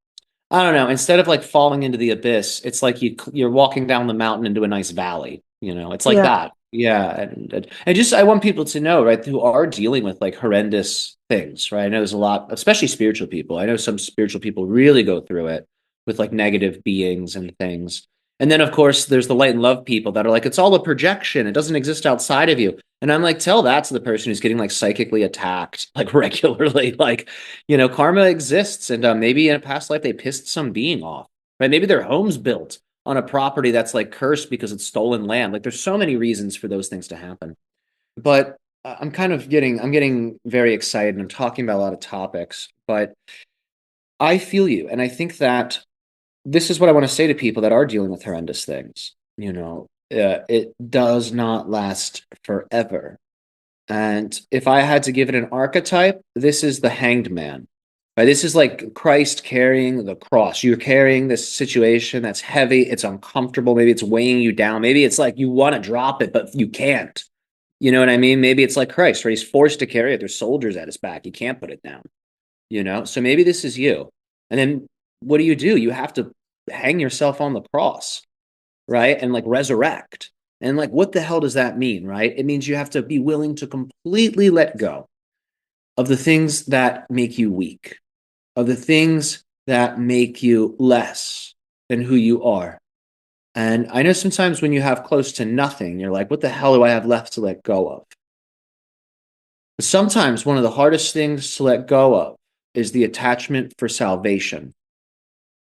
I don't know. Instead of like falling into the abyss, it's like you're walking down the mountain into a nice valley. It's like Yeah. that. Yeah, and just I want people to know, right, who are dealing with like horrendous things, right? I know there's a lot, especially spiritual people. I know some spiritual people really go through it with like negative beings and things. And then of course there's the light and love people that are like, it's all a projection. It doesn't exist outside of you. And I'm like, tell that to the person who's getting like psychically attacked like regularly. Like, karma exists, and maybe in a past life they pissed some being off, right? Maybe their home's built on a property that's like cursed because it's stolen land. Like, there's so many reasons for those things to happen. But I'm getting very excited, and I'm talking about a lot of topics. But I feel you, and I think that this is what I want to say to people that are dealing with horrendous things. It does not last forever. And if I had to give it an archetype, this is the hanged man. Right? This is like Christ carrying the cross. You're carrying this situation that's heavy, it's uncomfortable, maybe it's weighing you down. Maybe it's like you want to drop it, but you can't. You know what I mean? Maybe it's like Christ, right? He's forced to carry it. There's soldiers at his back. He can't put it down. So maybe this is you. And then what do? You have to hang yourself on the cross, right? And like resurrect. And like, what the hell does that mean, right? It means you have to be willing to completely let go of the things that make you weak, of the things that make you less than who you are. And I know sometimes when you have close to nothing, you're like, what the hell do I have left to let go of? But sometimes one of the hardest things to let go of is the attachment for salvation,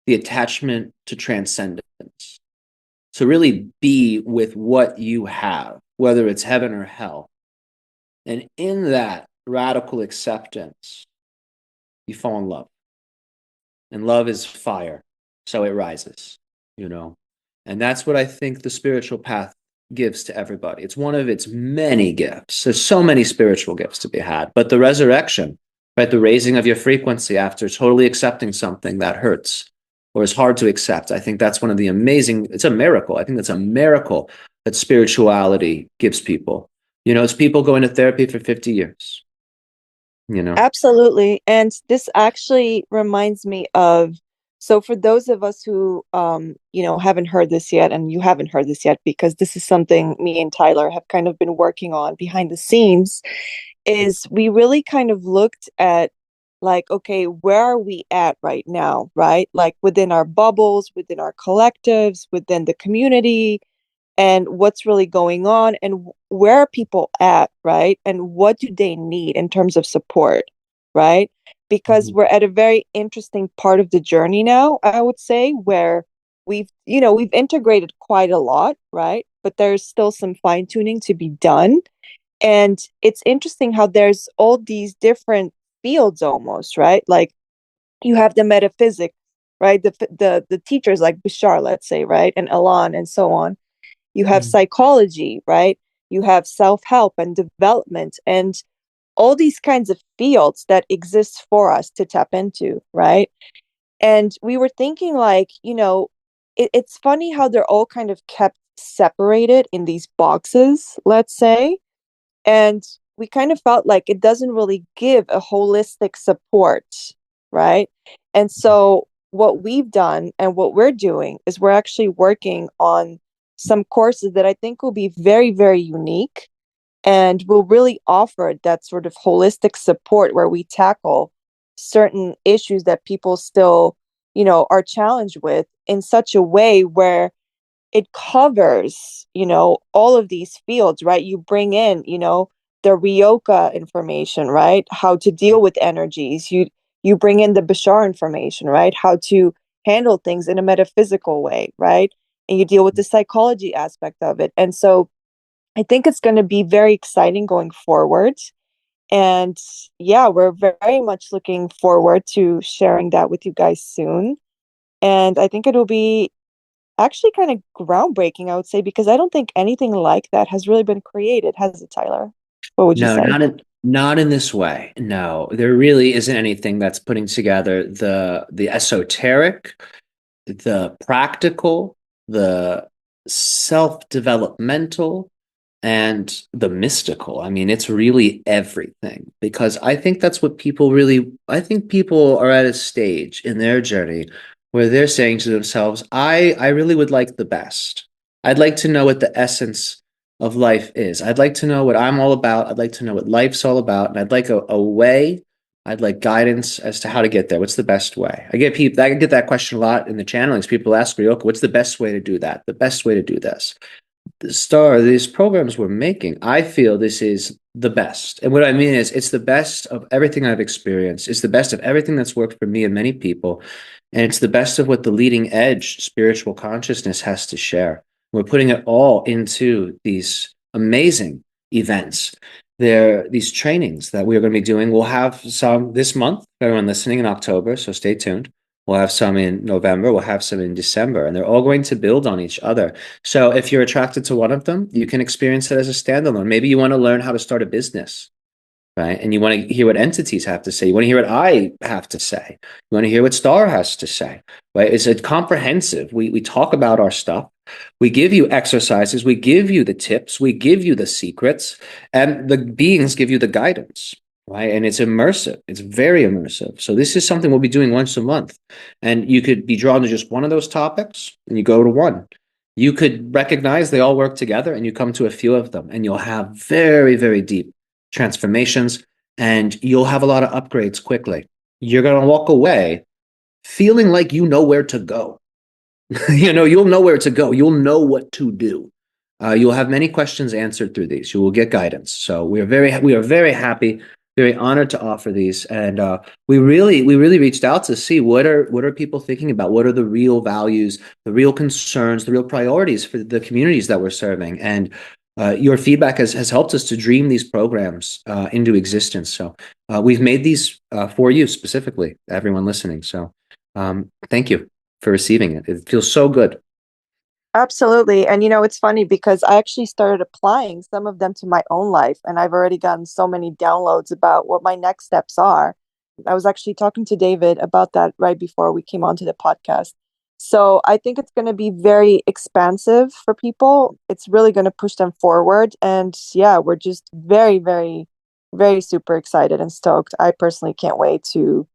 the attachment to transcendence. To really be with what you have, whether it's heaven or hell. And in that radical acceptance, you fall in love. And love is fire, so it rises, you know. And that's what I think the spiritual path gives to everybody. It's one of its many gifts. There's so many spiritual gifts to be had, but the resurrection, right, the raising of your frequency after totally accepting something that hurts or is hard to accept. I think that's one of the amazing, it's a miracle. I think that's a miracle that spirituality gives people. It's people going to therapy for 50 years, you know. Absolutely. And this actually reminds me of, so for those of us who haven't heard this yet, and you haven't heard this yet because this is something me and Tyler have kind of been working on behind the scenes, is we really kind of looked at like, okay, where are we at right now, right? Like within our bubbles, within our collectives, within the community, and what's really going on and where are people at, right? And what do they need in terms of support, right? Because Mhm. we're at a very interesting part of the journey now, I would say, where we've integrated quite a lot, right? but there's still some fine tuning to be done. And it's interesting how there's all these different fields almost, right? Like you have the metaphysics, right? The teachers like Bashar, let's say, right? And Elan and so on. You have Mm. psychology, right? You have self-help and development and all these kinds of fields that exist for us to tap into, right? And we were thinking like, it's funny how they're all kind of kept separated in these boxes, let's say. And we kind of felt like it doesn't really give a holistic support, right? And so what we've done and what we're doing is we're actually working on some courses that I think will be very, very unique and will really offer that sort of holistic support where we tackle certain issues that people still, are challenged with in such a way where it covers, all of these fields, right? You bring in, the Ryokah information, right? How to deal with energies. You bring in the Bashar information, right? How to handle things in a metaphysical way, right? And you deal with the psychology aspect of it. And so I think it's going to be very exciting going forward. And yeah, we're very much looking forward to sharing that with you guys soon. And I think it'll be actually kind of groundbreaking, I would say, because I don't think anything like that has really been created, has it, Tyler? What would you No, say? not in this way. No, there really isn't anything that's putting together the esoteric, the practical, the self-developmental, and the mystical. I mean, it's really everything because I think that's what people really, I think people are at a stage in their journey where they're saying to themselves, I really would like the best. I'd like to know what the essence of life is. I'd like to know what I'm all about. I'd like to know what life's all about. And I'd like a way. I'd like guidance as to how to get there. What's the best way? I get that question a lot in the channelings. People ask Ryokah, what's the best way to do that? The best way to do this? These programs we're making, I feel this is the best. And what I mean is it's the best of everything I've experienced. It's the best of everything that's worked for me and many people. And it's the best of what the leading edge spiritual consciousness has to share. We're putting it all into these amazing events. There, these trainings that we're going to be doing. We'll have some this month, everyone listening in October, so stay tuned. We'll have some in November, we'll have some in December, and they're all going to build on each other. So if you're attracted to one of them, you can experience it as a standalone. Maybe you want to learn how to start a business, right? And you want to hear what entities have to say. You want to hear what I have to say. You want to hear what Star has to say, right? It's a comprehensive. We talk about our stuff. We give you exercises. We give you the tips. We give you the secrets, and the beings give you the guidance, right? And it's immersive. It's very immersive. So this is something we'll be doing once a month, and you could be drawn to just one of those topics, and you go to one. You could recognize they all work together, and you come to a few of them, and you'll have very, very deep transformations, and you'll have a lot of upgrades quickly. You're going to walk away feeling like you know where to go. You'll know where to go. You'll know what to do. You'll have many questions answered through these. You will get guidance. So we are very happy, very honored to offer these, and we really reached out to see what are people thinking about. What are the real values, the real concerns, the real priorities for the communities that we're serving, and your feedback has helped us to dream these programs into existence. So we've made these for you specifically, everyone listening. So thank you for receiving it. It feels so good. Absolutely. And it's funny because I actually started applying some of them to my own life, and I've already gotten so many downloads about what my next steps are. I was actually talking to David about that right before we came onto the podcast. So I think it's going to be very expansive for people. It's really going to push them forward. And yeah, we're just very, very, very super excited and stoked. I personally can't wait to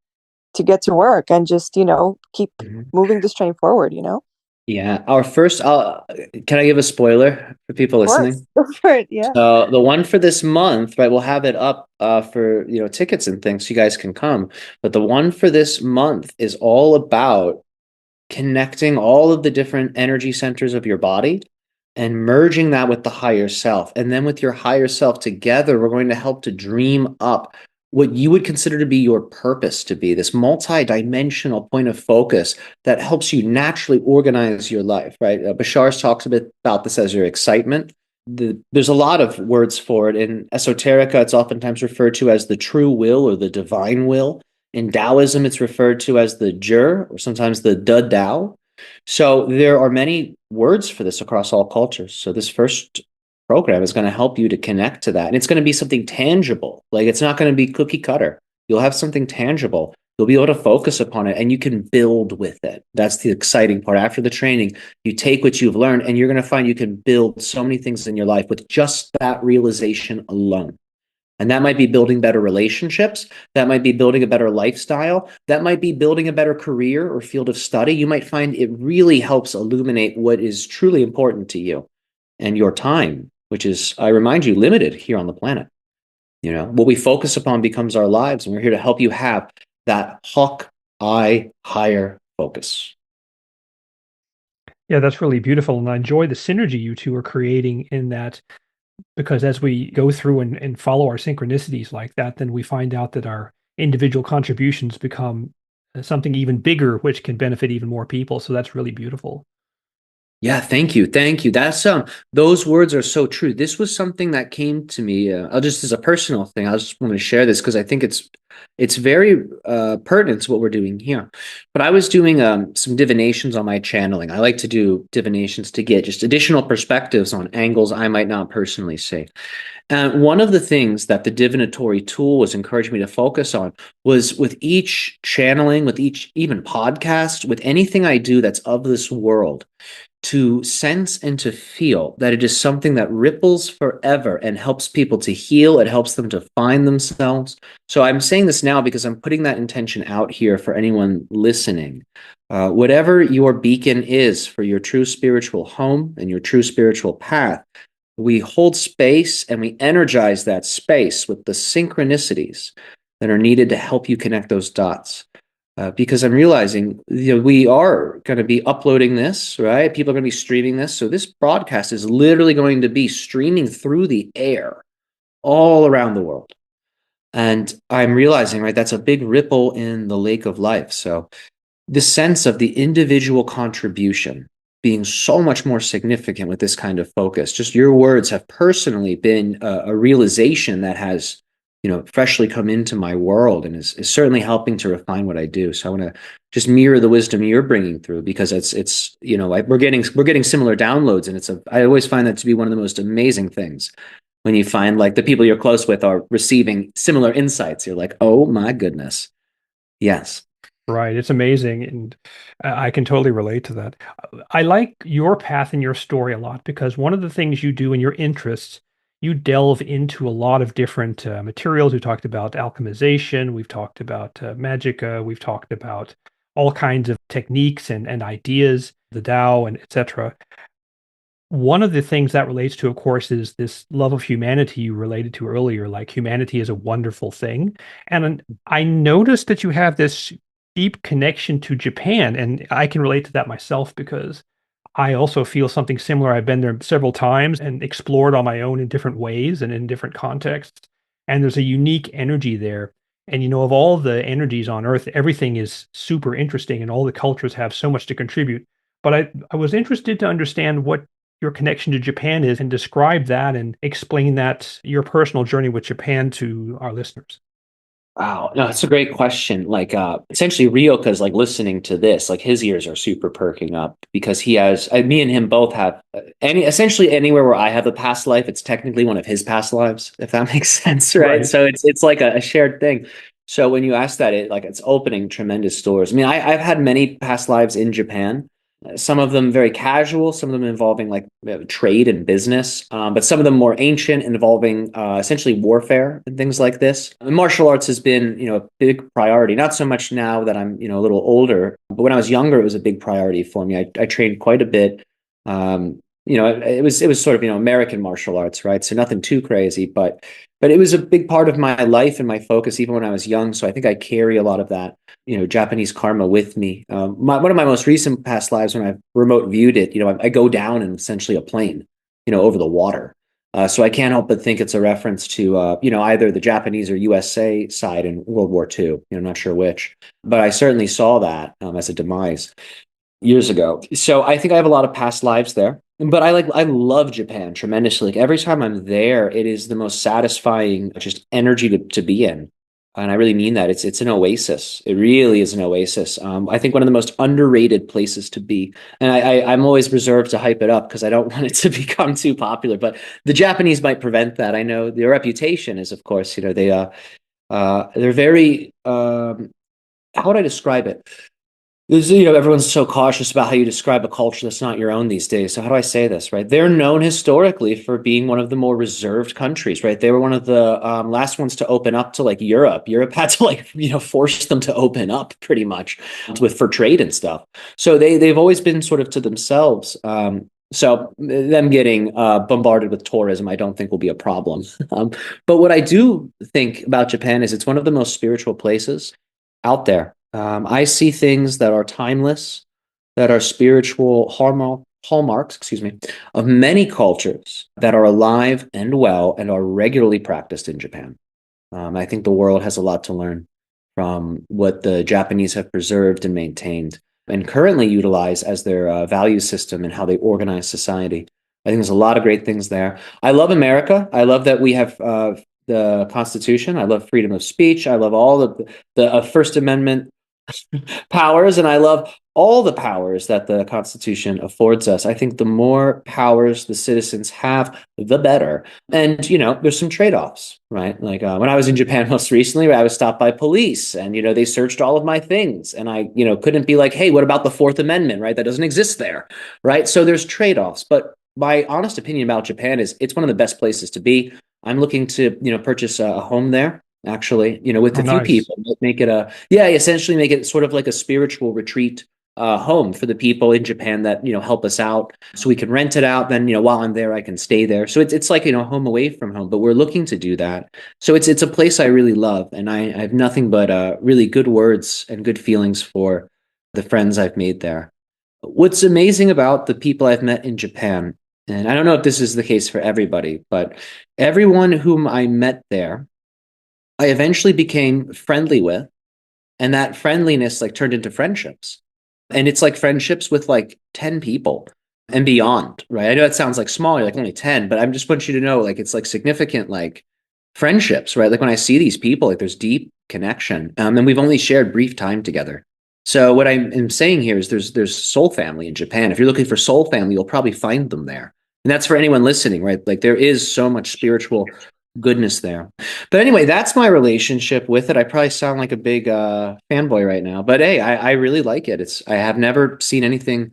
get to work and just, keep Mhm. moving this train forward, Yeah, our first. Can I give a spoiler for people Of course. listening? Go for it. Yeah. So the one for this month, right? We'll have it up for tickets and things, so you guys can come. But the one for this month is all about connecting all of the different energy centers of your body and merging that with the higher self. And then with your higher self together, we're going to help to dream up what you would consider to be your purpose to be, this multi-dimensional point of focus that helps you naturally organize your life, right? Bashar talks a bit about this as your excitement. There's a lot of words for it. In esoterica, it's oftentimes referred to as the true will or the divine will. In Taoism, it's referred to as the Zhi, or sometimes the De Dao. So there are many words for this across all cultures. So this first program is going to help you to connect to that. And it's going to be something tangible. Like, it's not going to be cookie cutter. You'll have something tangible. You'll be able to focus upon it and you can build with it. That's the exciting part. After the training, you take what you've learned and you're going to find you can build so many things in your life with just that realization alone. And that might be building better relationships. That might be building a better lifestyle. That might be building a better career or field of study. You might find it really helps illuminate what is truly important to you and your time, which is, I remind you, limited here on the planet. You know, what we focus upon becomes our lives, and we're here to help you have that hawk eye higher focus. Yeah, that's really beautiful. And I enjoy the synergy you two are creating in that, because as we go through and follow our synchronicities like that, then we find out that our individual contributions become something even bigger, which can benefit even more people. So that's really beautiful. Yeah, thank you. Thank you. That's those words are so true. This was something that came to me, I'll just as a personal thing. I just want to share this because I think it's very pertinent to what we're doing here. But I was doing some divinations on my channeling. I like to do divinations to get just additional perspectives on angles I might not personally see. And one of the things that the divinatory tool was encouraging me to focus on was with each channeling, with each even podcast, with anything I do that's of this world, to sense and to feel that it is something that ripples forever and helps people to heal. It helps them to find themselves. So I'm saying this now because I'm putting that intention out here for anyone listening. Whatever your beacon is for your true spiritual home and your true spiritual path, we hold space and we energize that space with the synchronicities that are needed to help you connect those dots. Because I'm realizing, we are going to be uploading this, right? People are going to be streaming this. So this broadcast is literally going to be streaming through the air all around the world. And I'm realizing, right, that's a big ripple in the lake of life. So the sense of the individual contribution being so much more significant with this kind of focus, just your words have personally been a realization that has freshly come into my world and is certainly helping to refine what I do. So I want to just mirror the wisdom you're bringing through, because we're getting similar downloads, and I always find that to be one of the most amazing things when you find like the people you're close with are receiving similar insights. You're like, oh my goodness, yes. Right. It's amazing. And I can totally relate to that. I like your path and your story a lot because one of the things you do in your interests, you delve into a lot of different materials. We talked about alchemization. We've talked about magica. We've talked about all kinds of techniques and ideas, the Tao and etc. One of the things that relates to, of course, is this love of humanity you related to earlier. Like, humanity is a wonderful thing. And I noticed that you have this deep connection to Japan, and I can relate to that myself because I also feel something similar. I've been there several times and explored on my own in different ways and in different contexts. And there's a unique energy there. And of all the energies on Earth, everything is super interesting and all the cultures have so much to contribute. But I was interested to understand what your connection to Japan is and describe that and explain that, your personal journey with Japan, to our listeners. Wow. No, that's a great question. Like, essentially Ryokah is like listening to this, like his ears are super perking up because he has, me and him both have essentially anywhere where I have a past life, it's technically one of his past lives, if that makes sense. Right. Right. So it's like a shared thing. So when you ask that, it's opening tremendous doors. I mean, I've had many past lives in Japan. Some of them very casual, some of them involving like trade and business, but some of them more ancient, involving essentially warfare and things like this. And martial arts has been, a big priority. Not so much now that I'm, a little older, but when I was younger, it was a big priority for me. I trained quite a bit. It was sort of, American martial arts, right? So nothing too crazy, but it was a big part of my life and my focus even when I was young. So I think I carry a lot of that, Japanese karma with me. One of my most recent past lives, when I remote viewed it, I go down in essentially a plane, over the water. So I can't help but think it's a reference to, either the Japanese or USA side in World War II. I'm not sure which, but I certainly saw that as a demise years ago. So I think I have a lot of past lives there. But I love Japan tremendously. Like every time I'm there, it is the most satisfying just energy to be in. And I really mean that. It's an oasis. It really is an oasis. I think one of the most underrated places to be. And I'm always reserved to hype it up because I don't want it to become too popular. But the Japanese might prevent that. I know their reputation is, of course, they're very how would I describe it? Everyone's so cautious about how you describe a culture that's not your own these days. So how do I say this, right? They're known historically for being one of the more reserved countries, right? They were one of the last ones to open up to like Europe. Europe had to force them to open up pretty much for trade and stuff. So they've always been sort of to themselves. So them getting bombarded with tourism, I don't think will be a problem. But what I do think about Japan is it's one of the most spiritual places out there. I see things that are timeless, that are spiritual hallmarks, of many cultures that are alive and well and are regularly practiced in Japan. I think the world has a lot to learn from what the Japanese have preserved and maintained and currently utilize as their value system and how they organize society. I think there's a lot of great things there. I love America. I love that we have the Constitution. I love freedom of speech. I love all the First Amendment powers, and I love all the powers that the Constitution affords us. I think the more powers the citizens have, the better. And, there's some trade-offs, right? Like when I was in Japan most recently, I was stopped by police and, they searched all of my things. And I, couldn't be like, hey, what about the Fourth Amendment, right? That doesn't exist there, right? So there's trade-offs. But my honest opinion about Japan is it's one of the best places to be. I'm looking to, purchase a home there actually, with Oh, a few nice. people, make it essentially make it sort of like a spiritual retreat home for the people in Japan that, help us out. So we can rent it out. Then, while I'm there, I can stay there. So it's like, home away from home, but we're looking to do that. So it's a place I really love. And I have nothing but really good words and good feelings for the friends I've made there. What's amazing about the people I've met in Japan, and I don't know if this is the case for everybody, but everyone whom I met there, I eventually became friendly with, and that friendliness like turned into friendships. And it's like friendships with like 10 people and beyond, right? I know that sounds like small, you're like only 10, but I just want you to know like it's like significant like friendships, right? Like when I see these people, like there's deep connection. And we've only shared brief time together. So what I'm saying here is there's soul family in Japan. If you're looking for soul family, you'll probably find them there. And that's for anyone listening, right? Like there is so much spiritual goodness there. But anyway, that's my relationship with it. I probably sound like a big fanboy right now, but hey, I really like it. I have never seen anything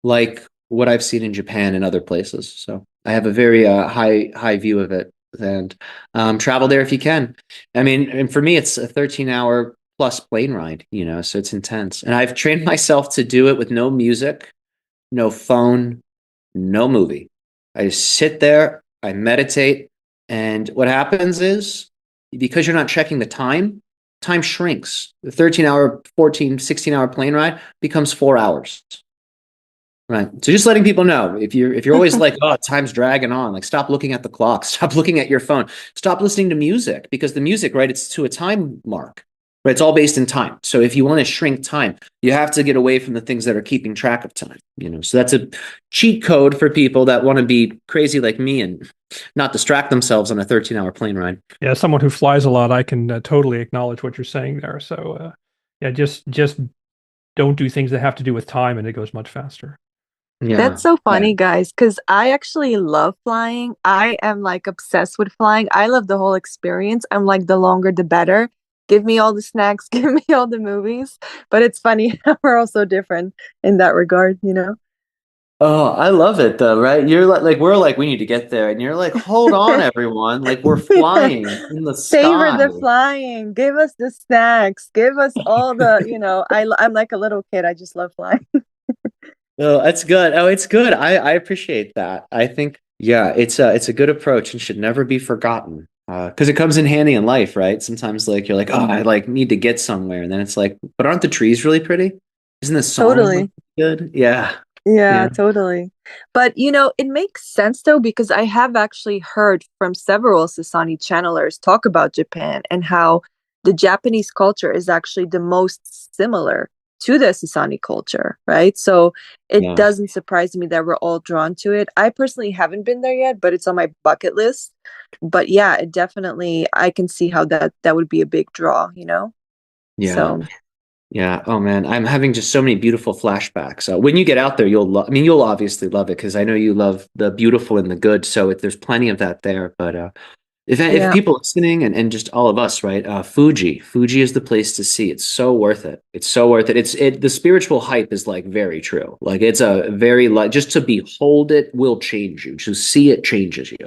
like what I've seen in Japan and other places. So I have a very high view of it. And travel there if you can. I mean, and for me, it's a 13-hour plus plane ride, so it's intense. And I've trained myself to do it with no music, no phone, no movie. I just sit there, I meditate, and what happens is because you're not checking the time shrinks. The 13-hour, 14, 16-hour plane ride becomes 4 hours. Right. So just letting people know if you're always like, oh, time's dragging on, like stop looking at the clock, stop looking at your phone, stop listening to music because the music, right, it's to a time mark, right? It's all based in time. So if you want to shrink time, you have to get away from the things that are keeping track of time, So that's a cheat code for people that want to be crazy like me and not distract themselves on a 13-hour plane ride. Yeah, as someone who flies a lot, I can totally acknowledge what you're saying there. So, yeah, just don't do things that have to do with time, and it goes much faster. Yeah. That's so Yeah. funny, guys, because I actually love flying. I am like obsessed with flying. I love the whole experience. I'm like, the longer, the better. Give me all the snacks, give me all the movies. But it's funny how we're all so different in that regard. Oh, I love it though, right? You're like we're like we need to get there, and you're like, hold on, everyone, like we're flying in the Savor sky. the flying. Give us the snacks. Give us all I'm like a little kid. I just love flying. Oh, that's good. Oh, it's good. I appreciate that. I think yeah, it's a good approach and should never be forgotten. Because it comes in handy in life, right? Sometimes like you're like, oh, I like need to get somewhere, and then it's like, but aren't the trees really pretty? Isn't the sun like Totally. good? Yeah. Yeah, Yeah. totally. But it makes sense though, because I have actually heard from several Sassani channelers talk about Japan and how the Japanese culture is actually the most similar to the Sassani culture, right? So it Yeah. doesn't surprise me that we're all drawn to it. I personally haven't been there yet, but it's on my bucket list. But yeah, it definitely, I can see how that would be a big draw. Yeah. So Yeah. Oh man, I'm having just so many beautiful flashbacks. When you get out there, I mean, you'll obviously love it because I know you love the beautiful and the good. So there's plenty of that there. But if yeah, people listening and just all of us, right? Fuji is the place to see. It's so worth it. It's so worth it. The spiritual hype is like very true. Like it's a very like just to behold it will change you. To see it changes you.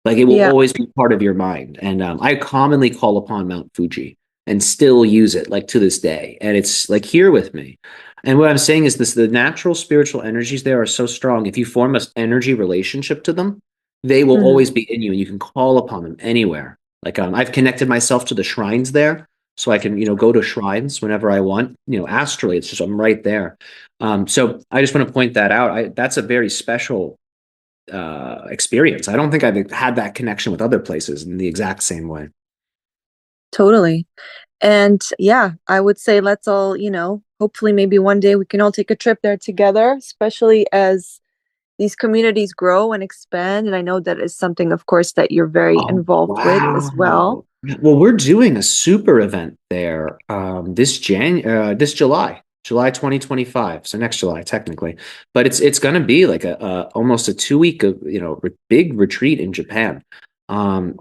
Like it will yeah, always be part of your mind. And I commonly call upon Mount Fuji and still use it like to this day. And it's like here with me. And what I'm saying is this, the natural spiritual energies there are so strong. If you form an energy relationship to them, they will mhm, always be in you and you can call upon them anywhere. Like I've connected myself to the shrines there. So I can, go to shrines whenever I want, astrally. It's just, I'm right there. So I just want to point that out. That's a very special experience. I don't think I've had that connection with other places in the exact same way. totally. And yeah, I would say let's all, hopefully maybe one day we can all take a trip there together, especially as these communities grow and expand. And I know that is something, of course, that you're very Oh, involved with as well. wow. Well, we're doing a super event there this July 2025. So next July, technically. But it's going to be like a almost a 2 week of, big retreat in Japan.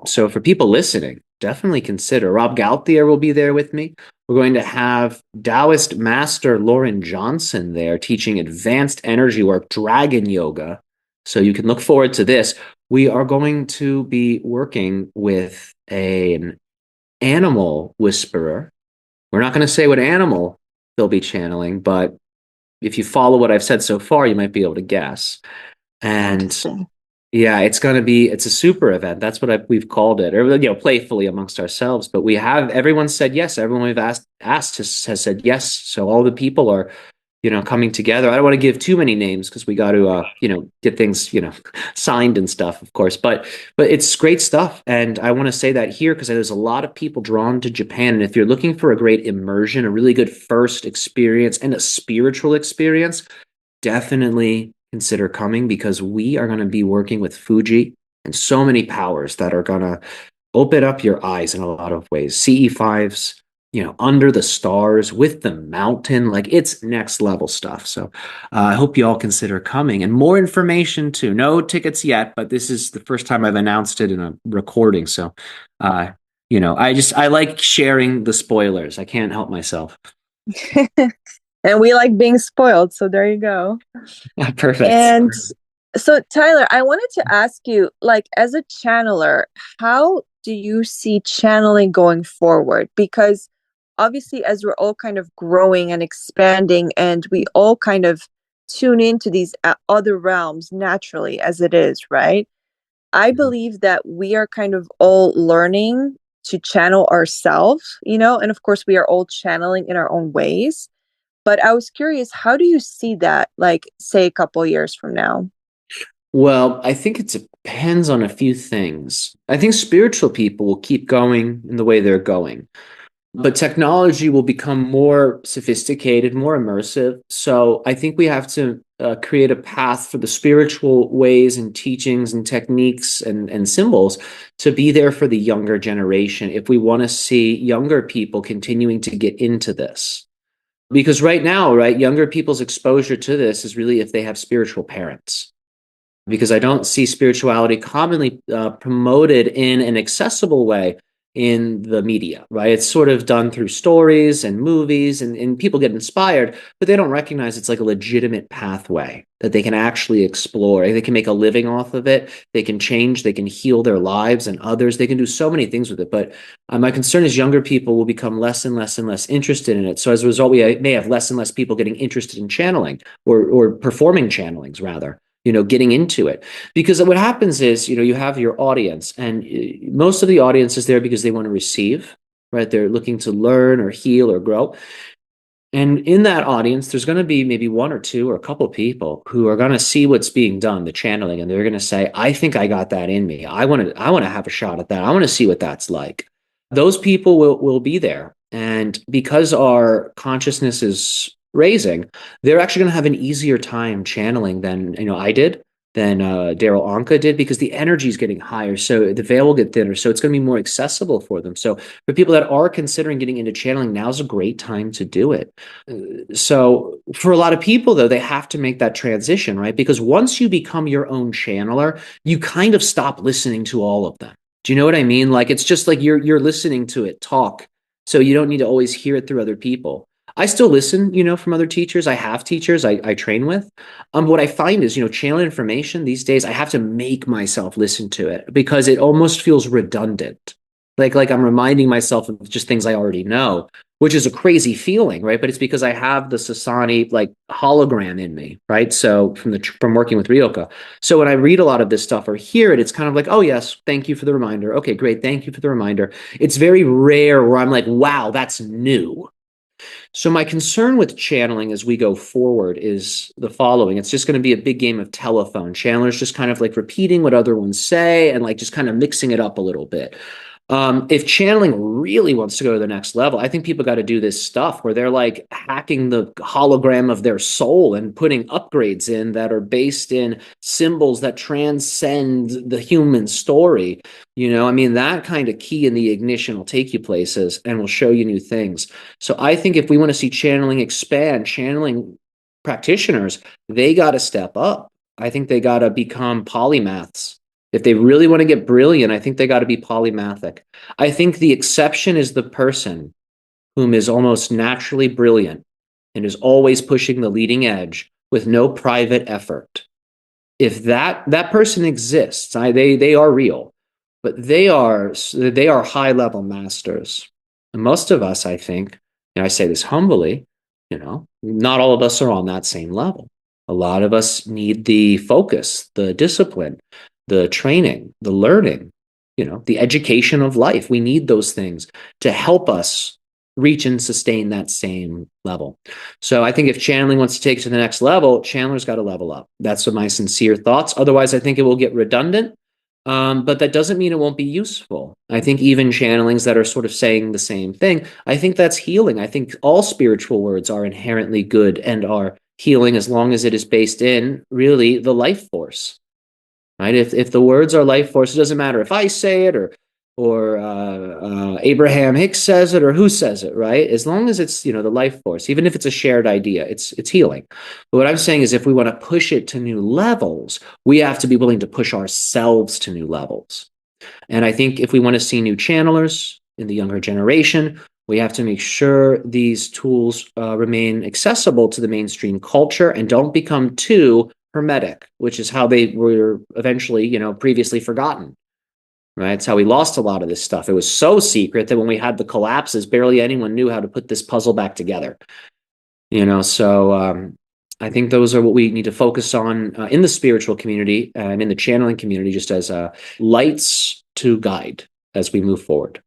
So for people listening, definitely consider. Rob Gauthier will be there with me. We're going to have Taoist master Lauren Johnson there teaching advanced energy work, dragon yoga. So you can look forward to this. We are going to be working with an animal whisperer. We're not going to say what animal they'll be channeling, but if you follow what I've said so far, you might be able to guess. And Interesting. yeah, it's a super event. That's what we've called it, or playfully amongst ourselves. But everyone said yes. Everyone we've asked has said yes. So all the people are, coming together. I don't want to give too many names because we got to, get things, signed and stuff, of course. But it's great stuff, and I want to say that here because there's a lot of people drawn to Japan, and if you're looking for a great immersion, a really good first experience, and a spiritual experience, definitely consider coming because we are going to be working with Fuji and so many powers that are going to open up your eyes in a lot of ways. CE5s, under the stars with the mountain, like it's next level stuff. So I hope you all consider coming and more information too. No tickets yet, but this is the first time I've announced it in a recording. So, I like sharing the spoilers. I can't help myself. And we like being spoiled. So there you go. Perfect. And so, Tyler, I wanted to ask you, like, as a channeler, how do you see channeling going forward? Because obviously, as we're all kind of growing and expanding, and we all kind of tune into these other realms naturally as it is, right? I believe that we are kind of all learning to channel ourselves, and of course, we are all channeling in our own ways. But I was curious, how do you see that, like, say, a couple years from now? Well, I think it depends on a few things. I think spiritual people will keep going in the way they're going, but technology will become more sophisticated, more immersive. So I think we have to create a path for the spiritual ways and teachings and techniques and symbols to be there for the younger generation if we want to see younger people continuing to get into this. Because right now, right, younger people's exposure to this is really if they have spiritual parents because I don't see spirituality commonly promoted in an accessible way in the media, right? It's sort of done through stories and movies, and people get inspired, but they don't recognize it's like a legitimate pathway that they can actually explore. They can make a living off of it. They can change, they can heal their lives and others. They can do so many things with it. But my concern is younger people will become less and less and less interested in it. So as a result, we may have less and less people getting interested in channeling or performing channelings rather, getting into it. Because what happens is, you have your audience, and most of the audience is there because they want to receive, right? They're looking to learn or heal or grow. And in that audience, there's going to be maybe one or two or a couple of people who are going to see what's being done, the channeling, and they're going to say, I think I got that in me. I want to have a shot at that. I want to see what that's like. Those people will be there. And because our consciousness is raising, they're actually going to have an easier time channeling than, I did, than Daryl Anka did, because the energy is getting higher. So the veil will get thinner. So it's going to be more accessible for them. So for people that are considering getting into channeling, now's a great time to do it. So for a lot of people, though, they have to make that transition, right? Because once you become your own channeler, you kind of stop listening to all of them. Do you know what I mean? Like, it's just like you're listening to it talk. So you don't need to always hear it through other people. I still listen, from other teachers. I have teachers I train with. What I find is, channeling information these days, I have to make myself listen to it because it almost feels redundant. Like I'm reminding myself of just things I already know, which is a crazy feeling, right? But it's because I have the Sassani like hologram in me, right? So from working with Ryokah. So when I read a lot of this stuff or hear it, it's kind of like, oh yes, thank you for the reminder. Okay, great, thank you for the reminder. It's very rare where I'm like, wow, that's new. So my concern with channeling as we go forward is the following. It's just going to be a big game of telephone. Channelers just kind of like repeating what other ones say and like just kind of mixing it up a little bit. If channeling really wants to go to the next level, I think people got to do this stuff where they're like hacking the hologram of their soul and putting upgrades in that are based in symbols that transcend the human story. I mean, that kind of key in the ignition will take you places and will show you new things. So I think if we want to see channeling expand, channeling practitioners, they got to step up. I think they got to become polymaths. If they really want to get brilliant, I think they got to be polymathic. I think the exception is the person whom is almost naturally brilliant and is always pushing the leading edge with no private effort. If that person exists, they are real, but they are high level masters. And most of us, I think, and I say this humbly, not all of us are on that same level. A lot of us need the focus, the discipline, the training, the learning, the education of life. We need those things to help us reach and sustain that same level. So I think if channeling wants to take it to the next level, channelers got to level up. That's my sincere thoughts. Otherwise, I think it will get redundant. But that doesn't mean it won't be useful. I think even channelings that are sort of saying the same thing, I think that's healing. I think all spiritual words are inherently good and are healing as long as it is based in really the life force. Right? If the words are life force, it doesn't matter if I say it or Abraham Hicks says it or who says it, right? As long as it's the life force, even if it's a shared idea, it's healing. But what I'm saying is, if we want to push it to new levels, we have to be willing to push ourselves to new levels. And I think if we want to see new channelers in the younger generation, we have to make sure these tools remain accessible to the mainstream culture and don't become too hermetic, which is how they were eventually, previously forgotten. Right? It's how we lost a lot of this stuff. It was so secret that when we had the collapses, barely anyone knew how to put this puzzle back together. So I think those are what we need to focus on in the spiritual community and in the channeling community, just as lights to guide as we move forward.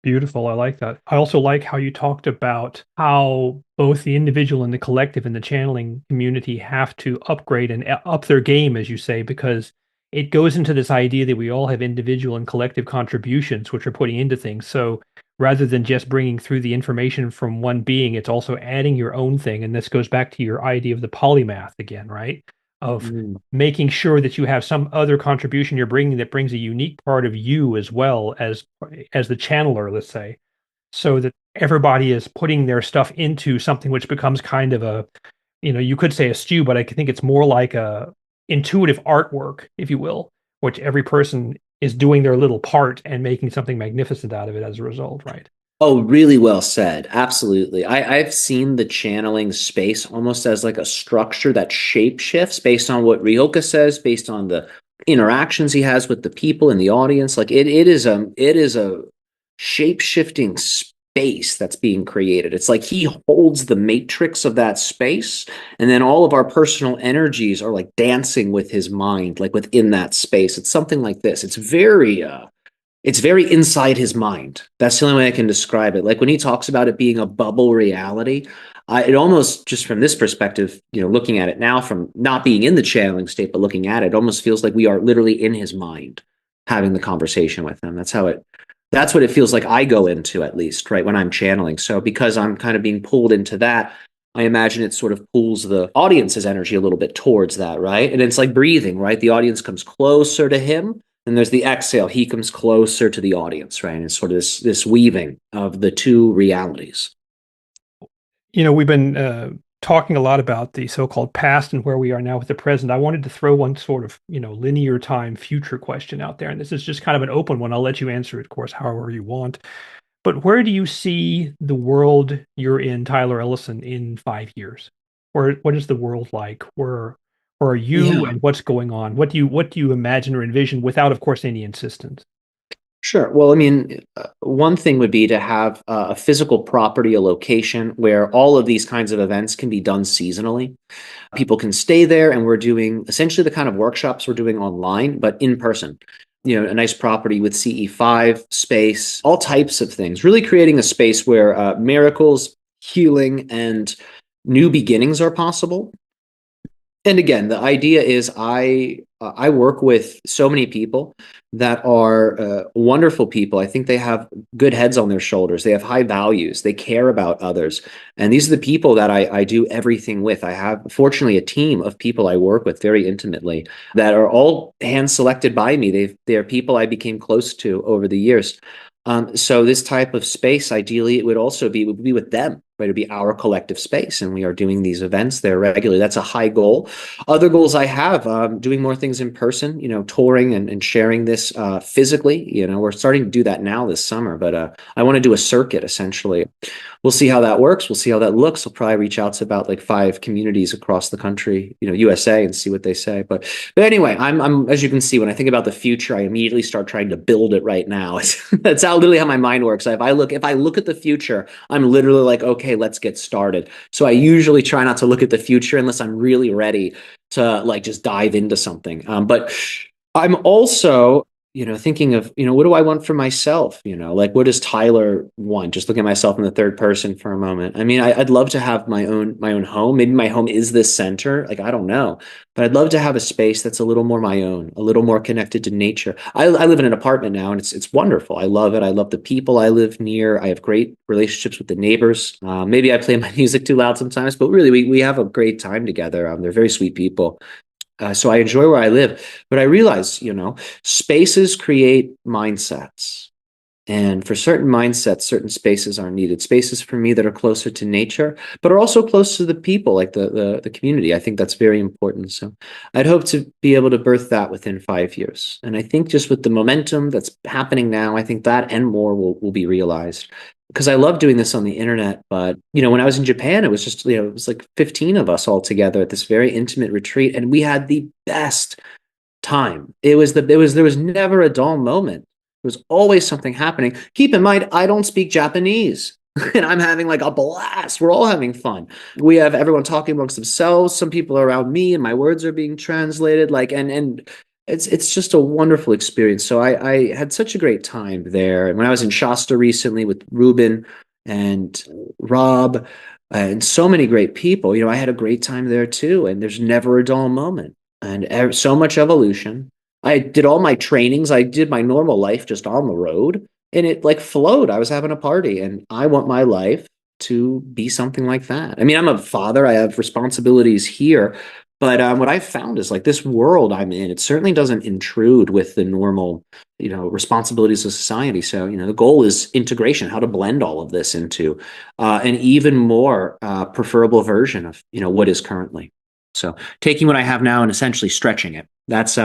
Beautiful. I like that. I also like how you talked about how both the individual and the collective in the channeling community have to upgrade and up their game, as you say, because it goes into this idea that we all have individual and collective contributions, which we're putting into things. So rather than just bringing through the information from one being, it's also adding your own thing. And this goes back to your idea of the polymath again, right? Of making sure that you have some other contribution you're bringing that brings a unique part of you as well as the channeler, let's say, so that everybody is putting their stuff into something which becomes kind of a, you could say a stew, but I think it's more like a intuitive artwork, if you will, which every person is doing their little part and making something magnificent out of it as a result, right? Oh, really well said. Absolutely. I've seen the channeling space almost as like a structure that shape shifts based on what Ryokah says, based on the interactions he has with the people in the audience. Like it is a shape shifting space that's being created. It's like he holds the matrix of that space, and then all of our personal energies are like dancing with his mind, like within that space. It's something like this. It's very it's very inside his mind. That's the only way I can describe it. Like when he talks about it being a bubble reality, it almost, just from this perspective, looking at it now from not being in the channeling state, but looking at it, almost feels like we are literally in his mind having the conversation with him. That's what it feels like I go into, at least, right, when I'm channeling. So because I'm kind of being pulled into that, I imagine it sort of pulls the audience's energy a little bit towards that, right? And it's like breathing, right? The audience comes closer to him, and there's the exhale. He comes closer to the audience, right? And it's sort of this weaving of the two realities. We've been talking a lot about the so-called past and where we are now with the present. I wanted to throw one sort of, linear time future question out there. And this is just kind of an open one. I'll let you answer it, of course, however you want. But where do you see the world you're in, Tyler Ellison, in 5 years? What is the world like? Where are you Yeah. and what's going on? What do you imagine or envision without, of course, any insistence? Sure. Well, I mean, one thing would be to have a physical property, a location where all of these kinds of events can be done seasonally. People can stay there, and we're doing essentially the kind of workshops we're doing online, but in person. A nice property with CE5 space, all types of things, really creating a space where miracles, healing, and new beginnings are possible. And again, the idea is I work with so many people that are wonderful people. I think they have good heads on their shoulders. They have high values. They care about others. And these are the people that I do everything with. I have, fortunately, a team of people I work with very intimately that are all hand selected by me. They're people I became close to over the years. So this type of space, ideally, it would be with them, right? It'd be our collective space, and we are doing these events there regularly. That's a high goal. Other goals I have, doing more things in person, touring and sharing this physically. We're starting to do that now this summer, but I want to do a circuit, essentially. We'll see how that works. We'll see how that looks. I'll probably reach out to about like 5 communities across the country, USA, and see what they say. But anyway, I'm as you can see, when I think about the future, I immediately start trying to build it right now. That's literally how my mind works. If I look at the future, I'm literally like, okay, let's get started. So I usually try not to look at the future unless I'm really ready to like just dive into something. But I'm also thinking of, what do I want for myself? Like, what does Tyler want? Just looking at myself in the third person for a moment. I mean, I'd love to have my own home. Maybe my home is this center. Like, I don't know, but I'd love to have a space that's a little more my own, a little more connected to nature. I live in an apartment now, and it's wonderful. I love it. I love the people I live near. I have great relationships with the neighbors. Maybe I play my music too loud sometimes, but really, we have a great time together. They're very sweet people. So I enjoy where I live, but I realize, spaces create mindsets. And for certain mindsets, certain spaces are needed. Spaces for me that are closer to nature, but are also close to the people, like the community. I think that's very important. So I'd hope to be able to birth that within 5 years. And I think just with the momentum that's happening now, I think that and more will be realized. Because I love doing this on the internet, but when I was in Japan, it was just it was like 15 of us all together at this very intimate retreat, and we had the best time. There was never a dull moment. There was always something happening. Keep in mind, I don't speak Japanese, and I'm having like a blast. We're all having fun. We have everyone talking amongst themselves. Some people are around me, and my words are being translated. Like, and it's just a wonderful experience. So I had such a great time there. And when I was in Shasta recently with Ruben and Rob and so many great people, I had a great time there too. And there's never a dull moment, and so much evolution. I did all my trainings. I did my normal life just on the road, and it like flowed. I was having a party, and I want my life to be something like that. I mean, I'm a father. I have responsibilities here, but what I've found is like this world I'm in, it certainly doesn't intrude with the normal, responsibilities of society. So, the goal is integration, how to blend all of this into an even more preferable version of, what is currently. So taking what I have now and essentially stretching it. That's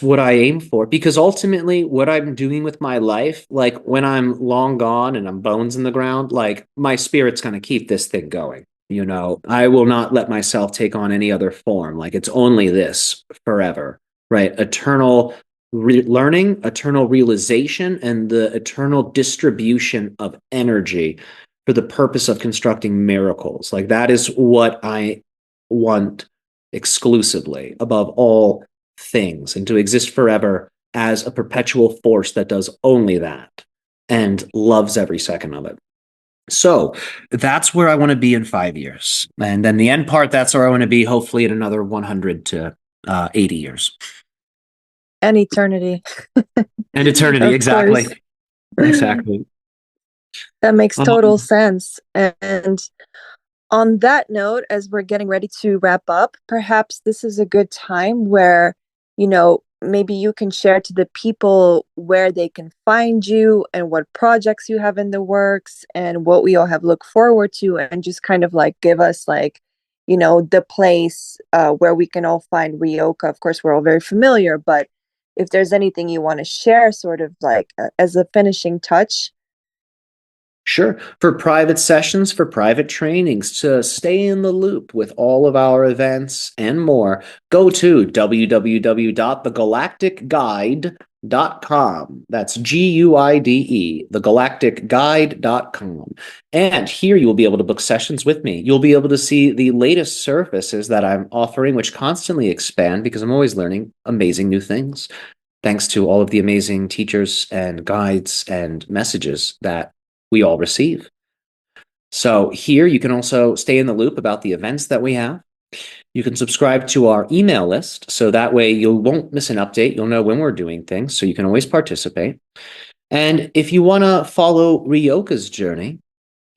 what I aim for, because ultimately what I'm doing with my life, like when I'm long gone and I'm bones in the ground, like my spirit's going to keep this thing going. I will not let myself take on any other form. Like it's only this forever, right? Eternal learning, eternal realization, and the eternal distribution of energy for the purpose of constructing miracles. Like that is what I want exclusively above all things, and to exist forever as a perpetual force that does only that and loves every second of it. So that's where I want to be in 5 years. And then the end part, that's where I want to be, hopefully, in another 100 to 80 years. And eternity. And eternity, Of exactly. course. Exactly. That makes total Um, sense. And on that note, as we're getting ready to wrap up, perhaps this is a good time where, maybe you can share to the people where they can find you and what projects you have in the works and what we all have looked forward to, and just kind of like give us like, the place where we can all find Ryokah. Of course, we're all very familiar, but if there's anything you want to share, sort of like as a finishing touch. Sure. For private sessions, for private trainings, to stay in the loop with all of our events and more, go to www.thegalacticguide.com. That's GUIDE, thegalacticguide.com. And here you will be able to book sessions with me. You'll be able to see the latest services that I'm offering, which constantly expand because I'm always learning amazing new things. Thanks to all of the amazing teachers and guides and messages that we all receive. So here you can also stay in the loop about the events that we have. You can subscribe to our email list, so that way you won't miss an update. You'll know when we're doing things, so you can always participate. And if you want to follow Ryokah's journey,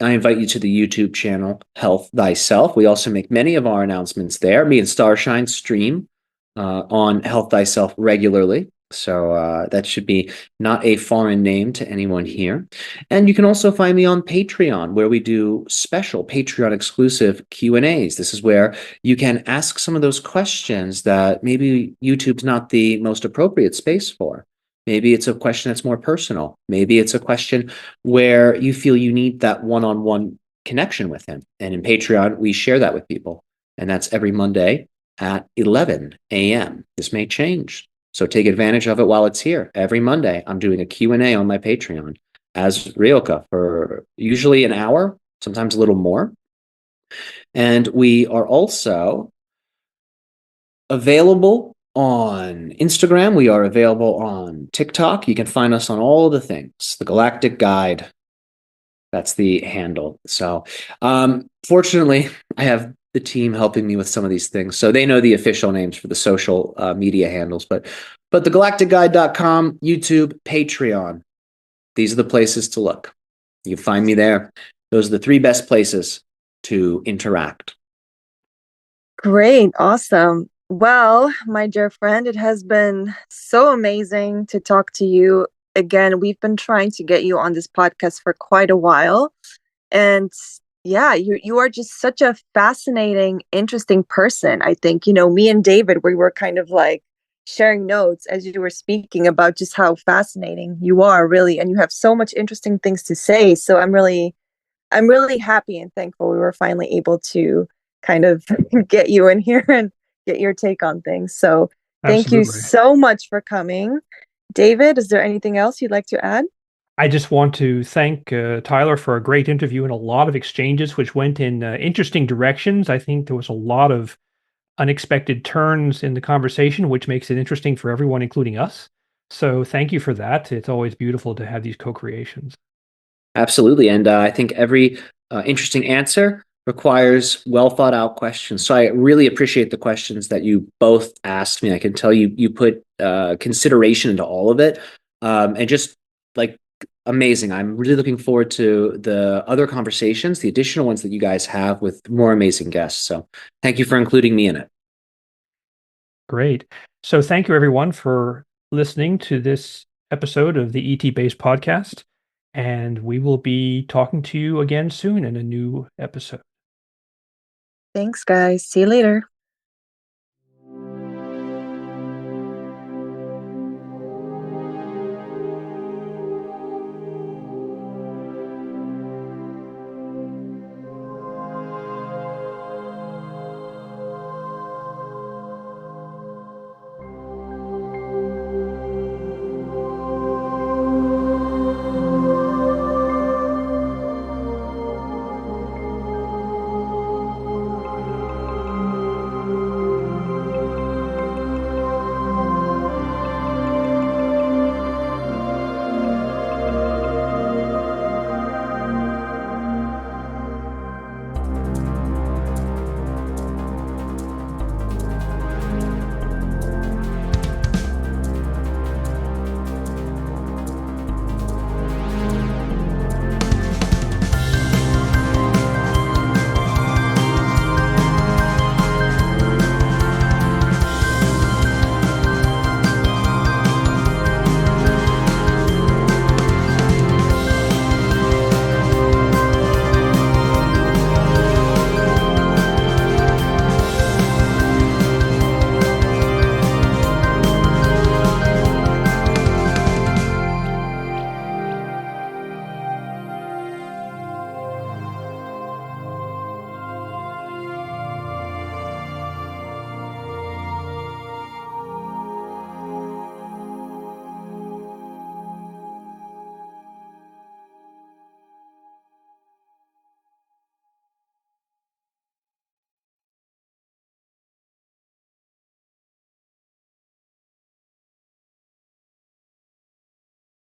I invite you to the YouTube channel Health Thyself. We also make many of our announcements there. Me and Starshine stream on Health Thyself regularly. So that should be not a foreign name to anyone here. And you can also find me on Patreon, where we do special Patreon exclusive Q&As. This is where you can ask some of those questions that maybe YouTube's not the most appropriate space for. Maybe it's a question that's more personal. Maybe it's a question where you feel you need that one-on-one connection with him. And in Patreon, we share that with people. And that's every Monday at 11 a.m. This may change, so take advantage of it while it's here. Every Monday, I'm doing a Q&A on my Patreon as Ryokah for usually an hour, sometimes a little more. And we are also available on Instagram. We are available on TikTok. You can find us on all the things. The Galactic Guide. That's the handle. So fortunately, I have the team helping me with some of these things. So they know the official names for the social media handles. But thegalacticguide.com, YouTube, Patreon. These are the places to look. You can find me there. Those are the 3 best places to interact. Great. Awesome. Well, my dear friend, it has been so amazing to talk to you again. We've been trying to get you on this podcast for quite a while. And yeah, you are just such a fascinating, interesting person. I think, me and David, we were kind of like sharing notes as you were speaking about just how fascinating you are, really. And you have so much interesting things to say. So I'm really happy and thankful we were finally able to kind of get you in here and get your take on things. So thank you Absolutely. so much for coming. David, is there anything else you'd like to add? I just want to thank Tyler for a great interview and a lot of exchanges which went in interesting directions. I think there was a lot of unexpected turns in the conversation, which makes it interesting for everyone, including us. So thank you for that. It's always beautiful to have these co-creations. Absolutely. And I think every interesting answer requires well thought out questions. So I really appreciate the questions that you both asked me. I can tell you put consideration into all of it, and just like amazing. I'm really looking forward to the other conversations, the additional ones that you guys have with more amazing guests. So thank you for including me in it. Great. So thank you everyone for listening to this episode of the ET Based Podcast. And we will be talking to you again soon in a new episode. Thanks, guys. See you later.